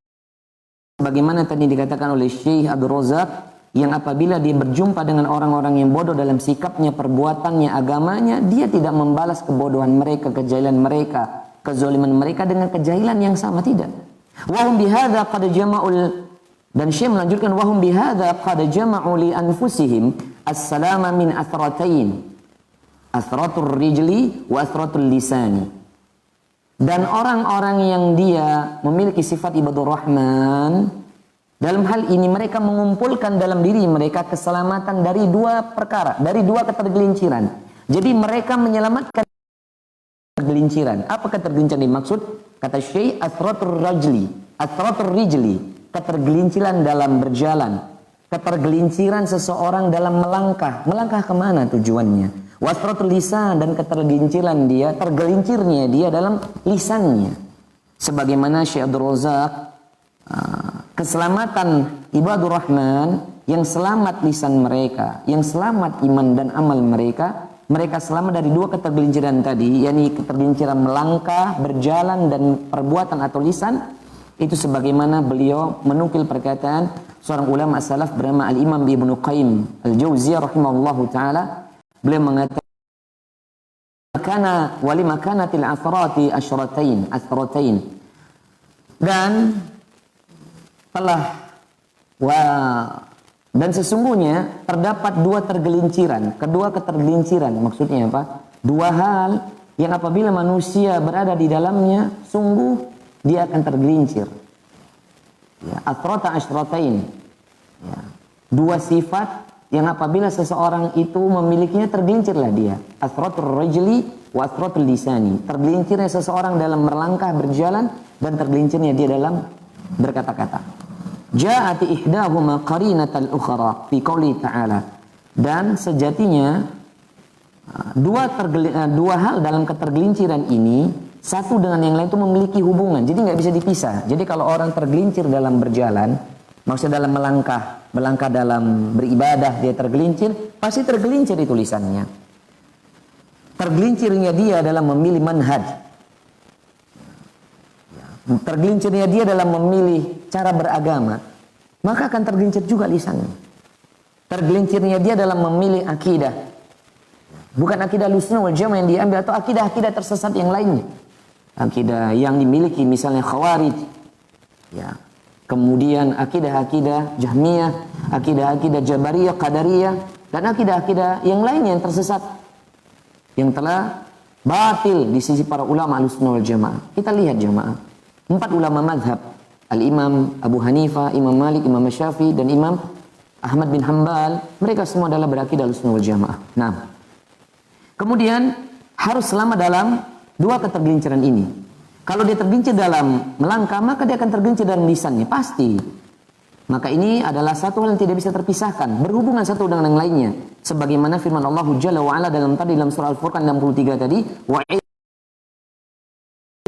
Bagaimana tadi dikatakan oleh Syekh Abdul Razak, yang apabila dia berjumpa dengan orang-orang yang bodoh dalam sikapnya, perbuatannya, agamanya, dia tidak membalas kebodohan mereka, kejahilan mereka, kezaliman mereka dengan kejahilan yang sama, tidak. Wahum bihadza qad jama'ul, dan Syekh melanjutkan, wahum bihadza qad jama'u li anfusihim as-salama min athratain, athratur rijli wa athratul lisani. Dan orang-orang yang dia memiliki sifat ibadur rahman, dalam hal ini mereka mengumpulkan dalam diri mereka keselamatan dari dua perkara, dari dua ketergelinciran. Jadi mereka menyelamatkan ketergelinciran. Apa ketergelinciran dimaksud? Kata Syekh, athratur rijli, ketergelinciran dalam berjalan, ketergelinciran seseorang dalam melangkah. Melangkah kemana tujuannya? Wasratul lisan, dan ketergelinciran dia, tergelincirnya dia dalam lisannya. Sebagaimana Syekh Abdul Razak, keselamatan ibadur rahman, yang selamat lisan mereka, yang selamat iman dan amal mereka, mereka selamat dari dua ketergelinciran tadi, yakni ketergelinciran melangkah, berjalan, dan perbuatan atau lisan. Itu sebagaimana beliau menukil perkataan seorang ulama salaf bernama Al-Imam Ibnu Qayyim Al-Jauziyah rahimahullahu ta'ala. Beliau mengatakan, "Kana wali makanatil athrati asyratain." Dan telah dan sesungguhnya terdapat dua tergelinciran, kedua ketergelinciran, maksudnya apa? Dua hal yang apabila manusia berada di dalamnya, sungguh dia akan tergelincir. Ya, athrata asyratain. Ya, dua sifat yang apabila seseorang itu memilikinya, tergelincirlah dia. Athratur rajli wa athratul lisani. Tergelincirnya seseorang dalam melangkah, berjalan, dan tergelincirnya dia dalam berkata-kata. Ja'ati ihdahuma qarinatal ukhra fi qouli ta'ala. Dan sejatinya dua hal dalam ketergelinciran ini, satu dengan yang lain itu memiliki hubungan. Jadi nggak bisa dipisah. Jadi kalau orang tergelincir dalam berjalan, maksudnya dalam melangkah dalam beribadah, dia tergelincir, pasti tergelincir itu lisannya. Tergelincirnya dia dalam memilih manhaj. Tergelincirnya dia dalam memilih cara beragama, maka akan tergelincir juga lisannya. Tergelincirnya dia dalam memilih akidah. Bukan akidah Ahlussunnah wal Jamaah yang diambil, atau akidah-akidah tersesat yang lainnya. Akidah yang dimiliki misalnya Khawarij. Ya. Kemudian akidah-akidah Jahmiyah, akidah-akidah Jabariyah, Qadariyah, dan akidah-akidah yang lainnya yang tersesat, yang telah batil di sisi para ulama Ahlussunnah wal Jamaah. Kita lihat jamaah, 4 ulama mazhab, Al-Imam Abu Hanifah, Imam Malik, Imam Syafi'i, dan Imam Ahmad bin Hanbal, mereka semua adalah berakidah Ahlussunnah wal Jamaah. Nah, kemudian harus selamat dalam dua ketergelinciran ini. Kalau dia tergelincir dalam melangkah, maka dia akan tergelincir dalam lisannya, pasti. Maka ini adalah satu hal yang tidak bisa terpisahkan, berhubungan satu dengan yang lainnya. Sebagaimana firman Allah Jalla wa'ala dalam surah Al-Furqan 63 tadi, wa'idha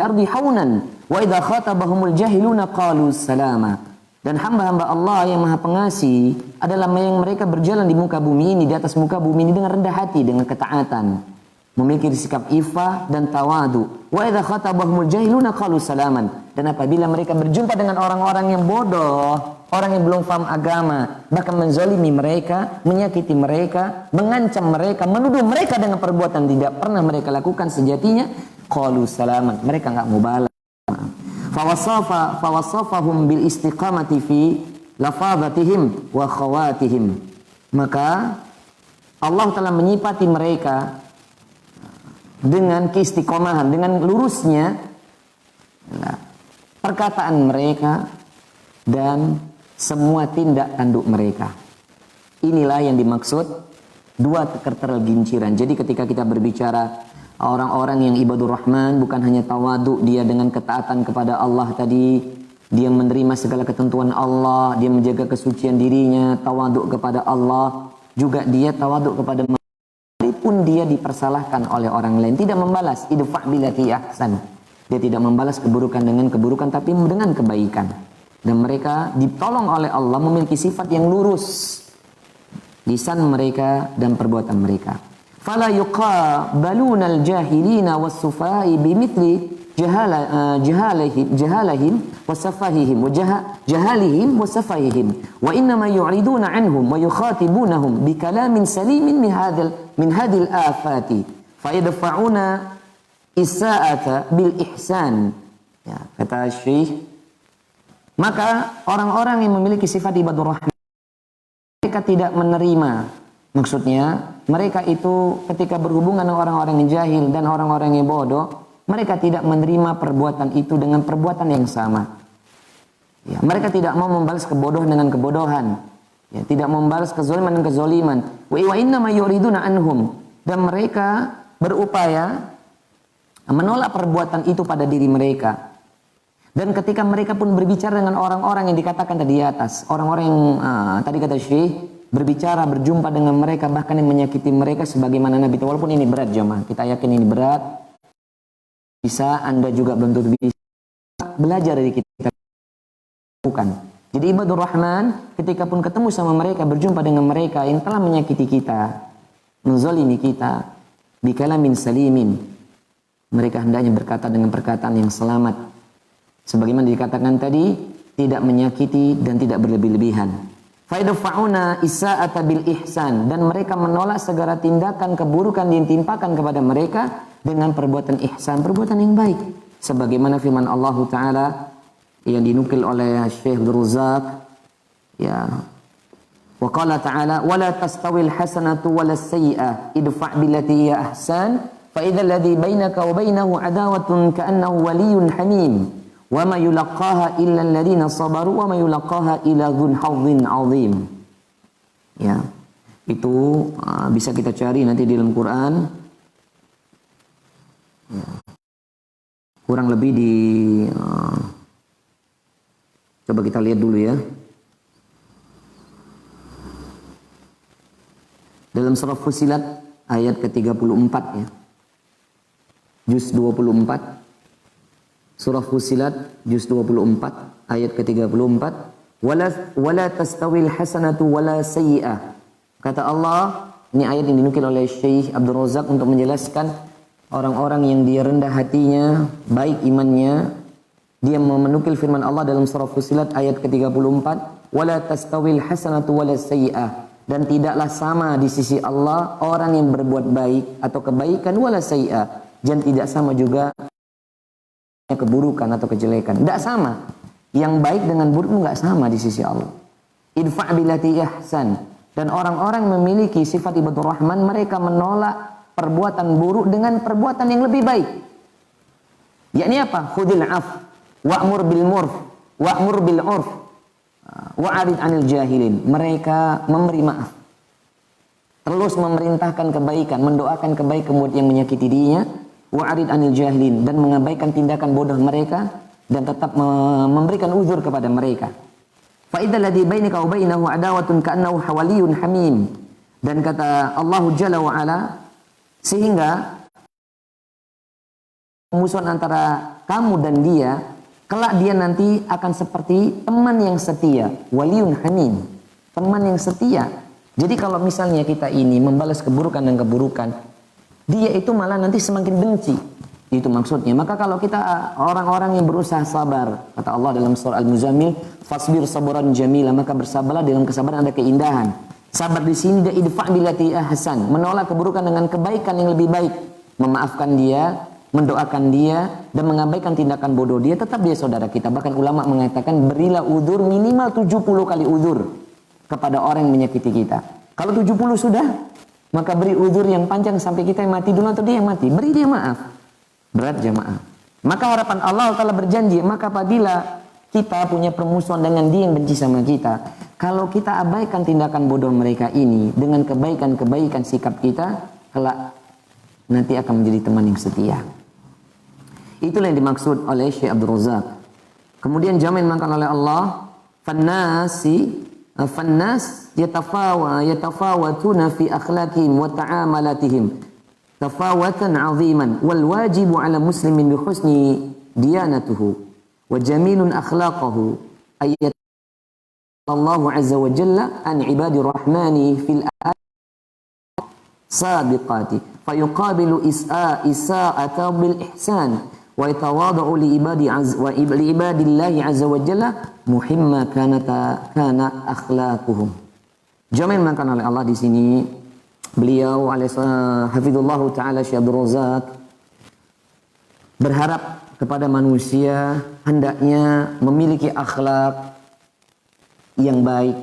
ardi haunan wa idha khatabahumul jahiluna qalu salama. Dan hamba-hamba Allah yang maha pengasih adalah yang mereka berjalan di muka bumi ini, di atas muka bumi ini dengan rendah hati, dengan ketaatan, memiliki sikap ifah dan tawadu. Wa idza khatabahumul jahiluna qalu salaman. Dan apabila mereka berjumpa dengan orang-orang yang bodoh, orang yang belum paham agama, bahkan menzalimi mereka, menyakiti mereka, mengancam mereka, menuduh mereka dengan perbuatan tidak pernah mereka lakukan sejatinya, qalu salaman. Mereka enggak mau balas. Fawasafahum bil istiqamati fi lafadhatihim wa khawatihim. Maka Allah telah menyifati mereka dengan keistiqomahan, dengan lurusnya perkataan mereka dan semua tindak tanduk mereka. Inilah yang dimaksud dua ketergelinciran. Jadi ketika kita berbicara orang-orang yang ibadur rahman, bukan hanya tawadu dia dengan ketaatan kepada Allah tadi, dia menerima segala ketentuan Allah, dia menjaga kesucian dirinya, tawadu kepada Allah, juga dia tawadu kepada pun dia dipersalahkan oleh orang lain, tidak membalas, idfa' billati ahsan. Dia tidak membalas keburukan dengan keburukan, tapi dengan kebaikan. Dan mereka ditolong oleh Allah memiliki sifat yang lurus, lisan mereka dan perbuatan mereka. Fala yuqabaluna al-jahilina was-sufa'i bimithli jahalihim wa safahihim wa jahalihim wa safahihim wa innama yu'riduna anhum wa yukhatibunahum bi kalamin salimin min hadhil afati fa yadfa'una isa'ata bil ihsan. Ya, kata Syekh, maka orang-orang yang memiliki sifat ibadur rahman mereka tidak menerima, maksudnya mereka itu ketika berhubungan dengan orang-orang yang jahil dan orang-orang yang bodoh, mereka tidak menerima perbuatan itu dengan perbuatan yang sama. Ya, mereka tidak mau membalas kebodohan dengan kebodohan. Ya, tidak membalas kezaliman dengan kezaliman. Wa inna ma yuriduna anhum, dan mereka berupaya menolak perbuatan itu pada diri mereka. Dan ketika mereka pun berbicara dengan orang-orang yang dikatakan tadi di atas, orang-orang yang tadi kata Syekh, berbicara, berjumpa dengan mereka, bahkan yang menyakiti mereka sebagaimana Nabi. Walaupun ini berat jemaah, kita yakin ini berat. Bisa, Anda juga belum tentu bisa belajar dari kita. Bukan. Jadi ibadur rahman ketika pun ketemu sama mereka, berjumpa dengan mereka yang telah menyakiti kita, menzalimi kita, bikalamin salimin, mereka hendaknya berkata dengan perkataan yang selamat. Sebagaimana dikatakan tadi, tidak menyakiti dan tidak berlebih-lebihan. Faidafa'una isa'ata bil ihsan, dan mereka menolak segala tindakan keburukan yang ditimpakan kepada mereka dengan perbuatan ihsan, perbuatan yang baik. Sebagaimana firman Allah Ta'ala yang dinukil oleh Syekh Abdul Razak, ya, wa qala ta'ala wala tastawil hasanatu wala sayyi'ah idfa' billati hiya ahsan fa idzal ladzi bainaka wa bainahu adawatun ka'annahu waliyyun hamim wa ma yulaqaha illa alladziina sabaru wa ma yulaqaha illa dzun hadzin 'adzim. Ya, itu bisa kita cari nanti di dalam Quran. Ya. Kurang lebih di coba kita lihat dulu ya. Dalam surah Fussilat ayat ke-34 ya. Juz 24. Surah Fussilat juz 24 ayat ke-34. Wala tastawil hasanatu wala sayyi'ah. Kata Allah, ini ayat yang dinukil oleh Syekh Abdul Razak untuk menjelaskan orang-orang yang dia rendah hatinya, baik imannya, dia menukil firman Allah dalam surah Fussilat ayat ke-34, wala tastawil hasanatu wala sayyi'ah, dan tidaklah sama di sisi Allah orang yang berbuat baik atau kebaikan wala sayyi'ah, dan tidak sama juga keburukan atau kejelekan. Tidak sama. Yang baik dengan buruk enggak sama di sisi Allah. Idfa' billati ihsan, dan orang-orang memiliki sifat ibadur rahman, mereka menolak perbuatan buruk dengan perbuatan yang lebih baik. Yakni apa? Khudil af, wa'mur bil murf, wa'mur bil urf, wa'arid anil jahilin. Mereka memberi maaf, terus memerintahkan kebaikan, mendoakan kebaikan buat yang menyakiti dirinya, wa'arid anil jahilin, dan mengabaikan tindakan bodoh mereka dan tetap memberikan uzur kepada mereka. Fa idzal ladzi bainaka wa bainahu adawatun ka'annahu hawaliyyun hamim. Dan kata Allah Jalla wa Ala, sehingga permusuhan antara kamu dan dia, kelak dia nanti akan seperti teman yang setia, waliyun hamim, teman yang setia. Jadi kalau misalnya kita ini membalas keburukan dan keburukan, dia itu malah nanti semakin benci. Itu maksudnya. Maka kalau kita orang-orang yang berusaha sabar, kata Allah dalam surah Al-Muzammil, fasbir sabran jamila, maka bersabarlah, dalam kesabaran ada keindahan. Sabar di sini dia idfa' billati ahsan, menolak keburukan dengan kebaikan yang lebih baik, memaafkan dia, mendoakan dia, dan mengabaikan tindakan bodoh dia. Tetap dia saudara kita. Bahkan ulama mengatakan berilah udzur minimal 70 kali udzur kepada orang yang menyakiti kita. Kalau 70 sudah, maka beri udzur yang panjang sampai kita yang mati dulu atau dia yang mati. Beri dia maaf. Berat jemaah. Maka harapan Allah Ta'ala berjanji, maka apabila kita punya permusuhan dengan dia yang benci sama kita, kalau kita abaikan tindakan bodoh mereka ini dengan kebaikan-kebaikan sikap kita, kelak nanti akan menjadi teman yang setia. Itulah yang dimaksud oleh Syekh Abdul Razak. Kemudian jamin makan oleh Allah, fannas yatafawatuna fi akhlaqihim wa ta'amalatihim tafawatan 'aziman, wal wajibu 'ala muslimin bi husni diyanatuhu wa jamilun akhlaqahu ayat Allah azza wa jalla an ibadir rahmani fil sabiqati fayuqabilu isa'ata bil ihsan wa tawadhu li ibadillahi azza wa jalla muhimma kana akhlaquhum. Jamin makan oleh Allah di sini. Beliau hafizullah taala Syekh Abdul Razak berharap kepada manusia hendaknya memiliki akhlak yang baik,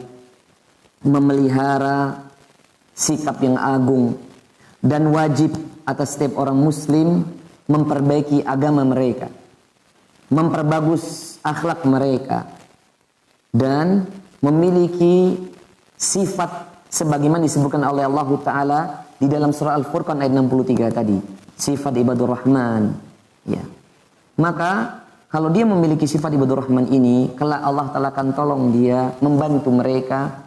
memelihara sikap yang agung, dan wajib atas setiap orang muslim memperbaiki agama mereka, memperbagus akhlak mereka, dan memiliki sifat sebagaimana disebutkan oleh Allah Ta'ala di dalam surah Al-Furqan ayat 63 tadi, sifat ibadur rahman. Ya. Maka kalau dia memiliki sifat ibadur rahman ini, kelak Allah Ta'ala akan tolong dia, membantu mereka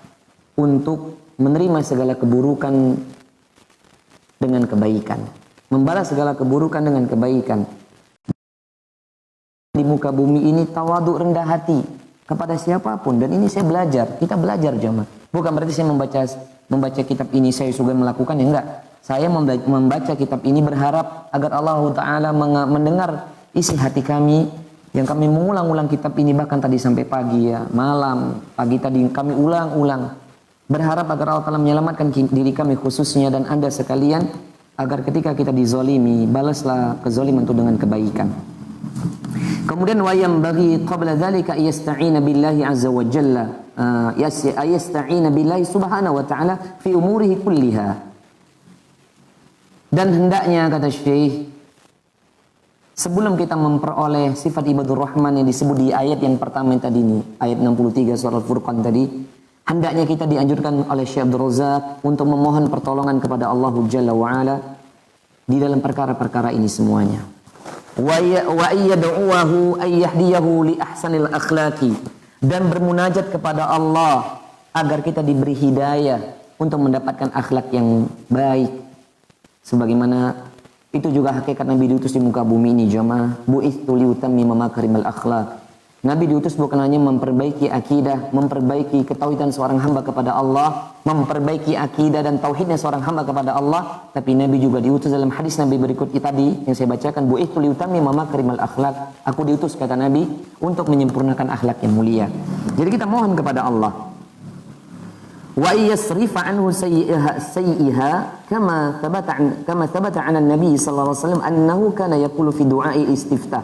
untuk menerima segala keburukan dengan kebaikan, membalas segala keburukan dengan kebaikan. Di muka bumi ini tawadhu, rendah hati kepada siapapun. Dan ini saya belajar, kita belajar jemaah. Bukan berarti saya membaca kitab ini saya juga melakukan, ya enggak. Saya membaca kitab ini berharap agar Allah Ta'ala mendengar isi hati kami yang kami mengulang-ulang kitab ini, bahkan tadi sampai pagi ya, malam, pagi tadi kami ulang-ulang. Berharap agar Allah Ta'ala menyelamatkan diri kami khususnya dan Anda sekalian, agar ketika kita dizolimi, balaslah kezoliman itu dengan kebaikan. Kemudian wayam bagi qabla dzalika yasta'ina billahi azza wa jalla, yasta'ina billahi subhanahu wa ta'ala fi umurihi kulliha. Dan hendaknya, kata Syekh, sebelum kita memperoleh sifat ibadur rahman yang disebut di ayat yang pertama tadi ini, ayat 63 surah Al-Furqan tadi, hendaknya kita dianjurkan oleh Syekh Abdul Razak untuk memohon pertolongan kepada Allah Jalla wa'ala di dalam perkara-perkara ini semuanya. Wa iyad'uhu ayyahdiyahu li ahsanil akhlaqi, dan bermunajat kepada Allah agar kita diberi hidayah untuk mendapatkan akhlak yang baik. Sebagaimana itu juga hakikat Nabi diutus di muka bumi ini jemaah. Bu'itsu liutammima makarimal akhlaq. Nabi diutus bukan hanya memperbaiki akidah, memperbaiki ketauhidan seorang hamba kepada Allah, memperbaiki akidah dan tauhidnya seorang hamba kepada Allah, tapi Nabi juga diutus dalam hadis Nabi berikut tadi yang saya bacakan, bu'itsu liutammima makarimal akhlaq. Aku diutus, kata Nabi, untuk menyempurnakan akhlak yang mulia. Jadi kita mohon kepada Allah. Wa yasrifa anhu sayyi'aha kama thabata 'an Nabi sallallahu alaihi wasallam annahu kana yaqulu fi du'a'i istiftah.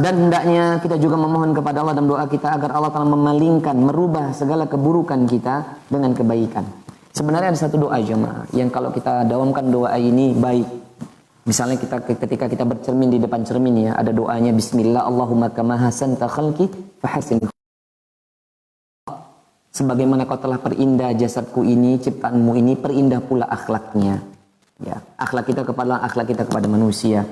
Dan hendaknya kita juga memohon kepada Allah dalam doa kita agar Allah Ta'ala memalingkan, merubah segala keburukan kita dengan kebaikan. Sebenarnya ada satu doa jemaah yang kalau kita dawamkan doa ini baik. Misalnya ketika kita bercermin di depan cermin ya, ada doanya bismillah Allahumma kama hasanta khalqi fahasin. Sebagaimana kau telah perindah jasadku ini, ciptaanmu ini, perindah pula akhlaknya. Ya, akhlak kita kepada manusia.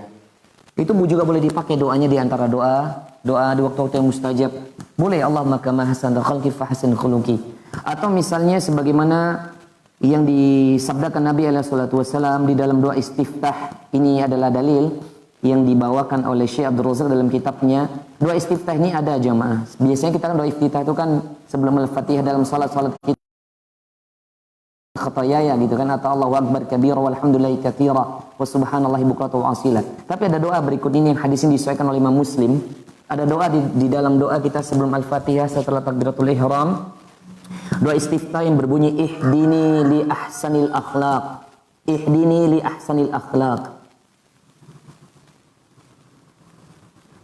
Itu juga boleh dipakai doanya di antara doa di waktu-waktu yang mustajab. Boleh Allahumma kama hasanta khalqi fahasin khuluqi. Atau misalnya sebagaimana yang disabdakan Nabi alaihi salatu wasallam di dalam doa istiftah. Ini adalah dalil yang dibawakan oleh Syekh Abdul Razak dalam kitabnya. Doa istiftah ini ada jamaah. Biasanya kita kan doa istiftah itu kan sebelum Al-Fatihah dalam salat-salat kita khatayaya gitu kan, atau Allahu akbar kabira walhamdulillahi katsira wa subhanallahi bukratan wa asila. Tapi ada doa berikut ini yang hadis ini disesuaikan oleh Imam Muslim. Ada doa di dalam doa kita sebelum Al-Fatihah setelah takbiratul ihram. Doa istiftah yang berbunyi ihdini li ahsanil akhlaq. Ihdini li ahsanil akhlaq.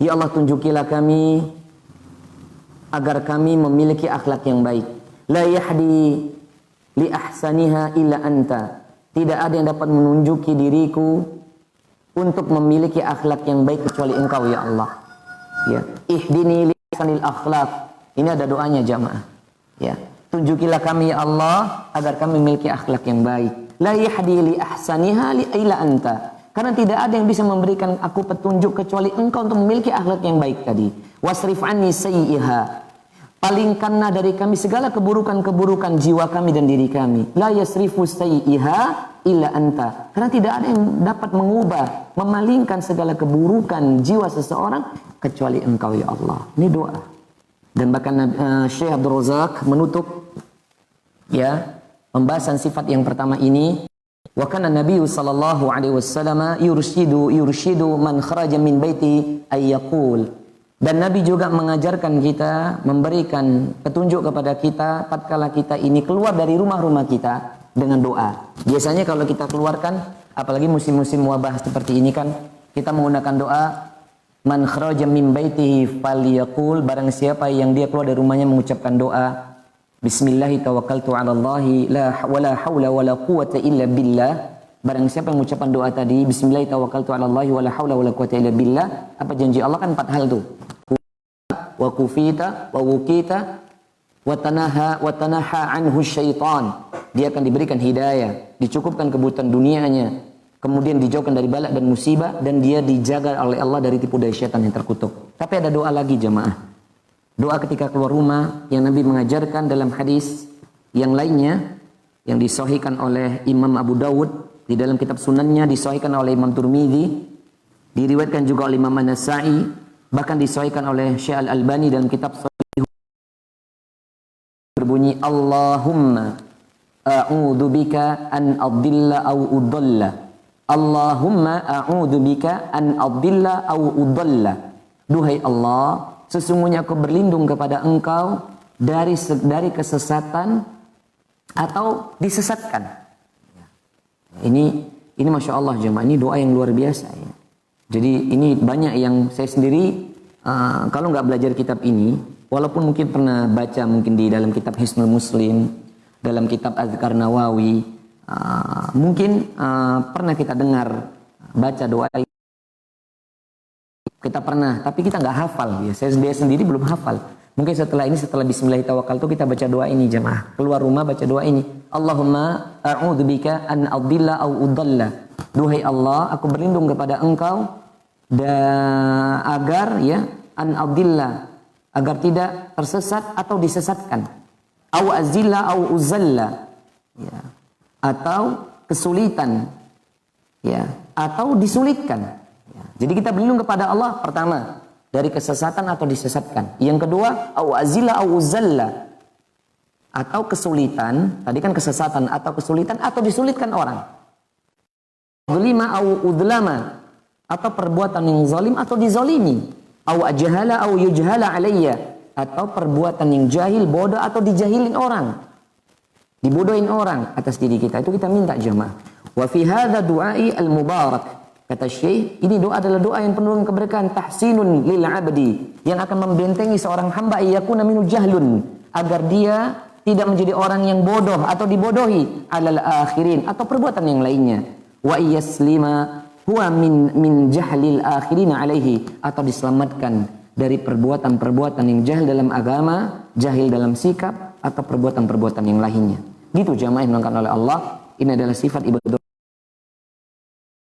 Ya Allah, tunjukilah kami agar kami memiliki akhlak yang baik. La yahdi li ahsaniha illa anta. Tidak ada yang dapat menunjuki diriku untuk memiliki akhlak yang baik kecuali Engkau ya Allah. Ya, ihdini li ahsanil akhlaq. Ini ada doanya jamaah. Ya, tunjukilah kami ya Allah agar kami memiliki akhlak yang baik. La yahdi li ahsaniha illa anta. Karena tidak ada yang bisa memberikan aku petunjuk kecuali Engkau untuk memiliki akhlak yang baik tadi. Wasrif anni sayyi'aha. Palingkanlah dari kami segala keburukan-keburukan jiwa kami dan diri kami. La yasrifu sayyi'aha illa anta. Karena tidak ada yang dapat mengubah, memalingkan segala keburukan jiwa seseorang kecuali Engkau ya Allah. Ini doa. Dan bahkan Syekh Abdul Razak menutup ya pembahasan sifat yang pertama ini Wa kana Nabi sallallahu alaihi wasallam yurshidu man kharaja min baiti ay yaqul. Dan Nabi juga mengajarkan kita, memberikan petunjuk kepada kita tatkala kita ini keluar dari rumah-rumah kita dengan doa. Biasanya kalau kita keluarkan, apalagi musim-musim wabah seperti ini kan, kita menggunakan doa man kharaja min baitihi falyaqul, barang siapa yang dia keluar dari rumahnya mengucapkan doa bismillahi tawakkaltu 'ala Allahi la wala haula wala quwwata illa billah. Barang siapa yang mengucapkan doa tadi bismillahi tawakkaltu 'ala Allahi wala haula wala quwwata illa billah, apa janji Allah kan 4 hal tuh. Wa kufita wa wukita wa tanaha anhu syaitan. Dia akan diberikan hidayah, dicukupkan kebutuhan dunianya, kemudian dijauhkan dari balak dan musibah, dan dia dijaga oleh Allah dari tipu daya syaitan yang terkutuk. Tapi ada doa lagi jemaah. Doa ketika keluar rumah yang Nabi mengajarkan dalam hadis yang lainnya yang disahihkan oleh Imam Abu Dawud di dalam kitab sunannya, disahihkan oleh Imam Tirmidzi, diriwayatkan juga oleh Imam An-Nasa'i, bahkan disahihkan oleh Syekh Al-Albani dalam kitab Sahih, berbunyi Allahumma a'udzu bika an adilla au udalla. Allahumma a'udzu bika an adilla au udalla. Duhai Allah, sesungguhnya aku berlindung kepada Engkau dari kesesatan atau disesatkan. Ini Masya Allah jemaah, ini doa yang luar biasa ya. Jadi ini banyak yang saya sendiri kalau nggak belajar kitab ini, walaupun mungkin pernah baca mungkin di dalam kitab Hisnul Muslim, dalam kitab Azkar Nawawi, mungkin pernah kita dengar baca doa ini. Kita pernah, tapi kita nggak hafal ya. Saya sendiri belum hafal. Mungkin setelah Bismillahirrahmanirrahim kita baca doa ini jemaah. Keluar rumah baca doa ini. Allahumma a'udzubika an adilla au udalla. Duhai Allah, aku berlindung kepada Engkau agar ya an adilla, agar tidak tersesat atau disesatkan. Au azilla au uzalla. Ya. Atau kesulitan. Ya, atau disulitkan. Ya. Jadi kita berlindung kepada Allah pertama dari kesesatan atau disesatkan. Yang kedua, au azilla au uzalla, atau kesulitan, tadi kan kesesatan atau kesulitan atau disulitkan orang. Zulima au udlama, atau perbuatan yang zalim atau dizalimi. Au ajhala au yujhala alayya, atau perbuatan yang jahil, bodoh atau dijahilin orang. Dibodohin orang atas diri kita. Itu kita minta jemaah. Wa fi hadza du'ai al-mubarak. Kata Syekh, ini doa adalah doa yang penuh keberkahan, tahsinun lil abdi, yang akan membentengi seorang hamba yakuna minu jahlun, agar dia tidak menjadi orang yang bodoh atau dibodohi alal akhirin, atau perbuatan yang lainnya. Wa yaslima huwa min jahlil akhirin alaihi, atau diselamatkan dari perbuatan-perbuatan yang jahil dalam agama, jahil dalam sikap, atau perbuatan-perbuatan yang lainnya. Gitu jamaah yang dilakukan oleh Allah. Ini adalah sifat ibadah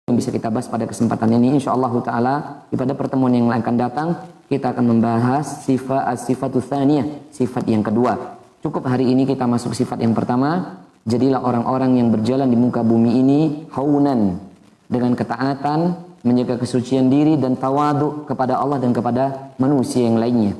yang bisa kita bahas pada kesempatan ini. InsyaAllah ta'ala pada pertemuan yang akan datang kita akan membahas sifatu tsaniyah, sifat yang kedua. Cukup hari ini kita masuk sifat yang pertama. Jadilah orang-orang yang berjalan di muka bumi ini haunan, dengan ketaatan, menjaga kesucian diri dan tawadu kepada Allah dan kepada manusia yang lainnya.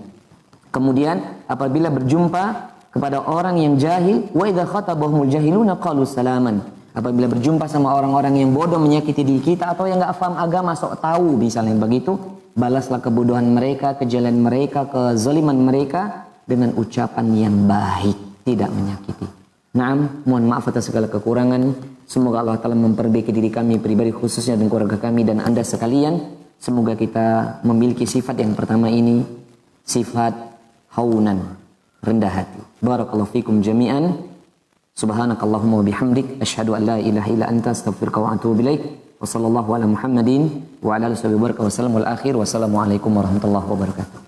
Kemudian apabila berjumpa kepada orang yang jahil, wa idza khatabahumul jahiluna qalu salaman. Apabila berjumpa sama orang-orang yang bodoh menyakiti diri kita, atau yang nggak paham agama, sok tahu misalnya begitu, balaslah kebodohan mereka, kejalan mereka, kezaliman mereka dengan ucapan yang baik, tidak menyakiti. Naam, mohon maaf atas segala kekurangan. Semoga Allah Ta'ala memperbaiki diri kami pribadi khususnya dan keluarga kami dan Anda sekalian. Semoga kita memiliki sifat yang pertama ini, sifat haunan, rendah hati. Barakallahu fikum jami'an. Subhanakallahumma wa bihamdik asyhadu an la ilaha illa anta astaghfiruka wa atubu ilaik. Wa sallallahu ala Muhammadin wa ala alihi wa sahbihi wa sallam wal akhir. Wassalamualaikum warahmatullahi wabarakatuh.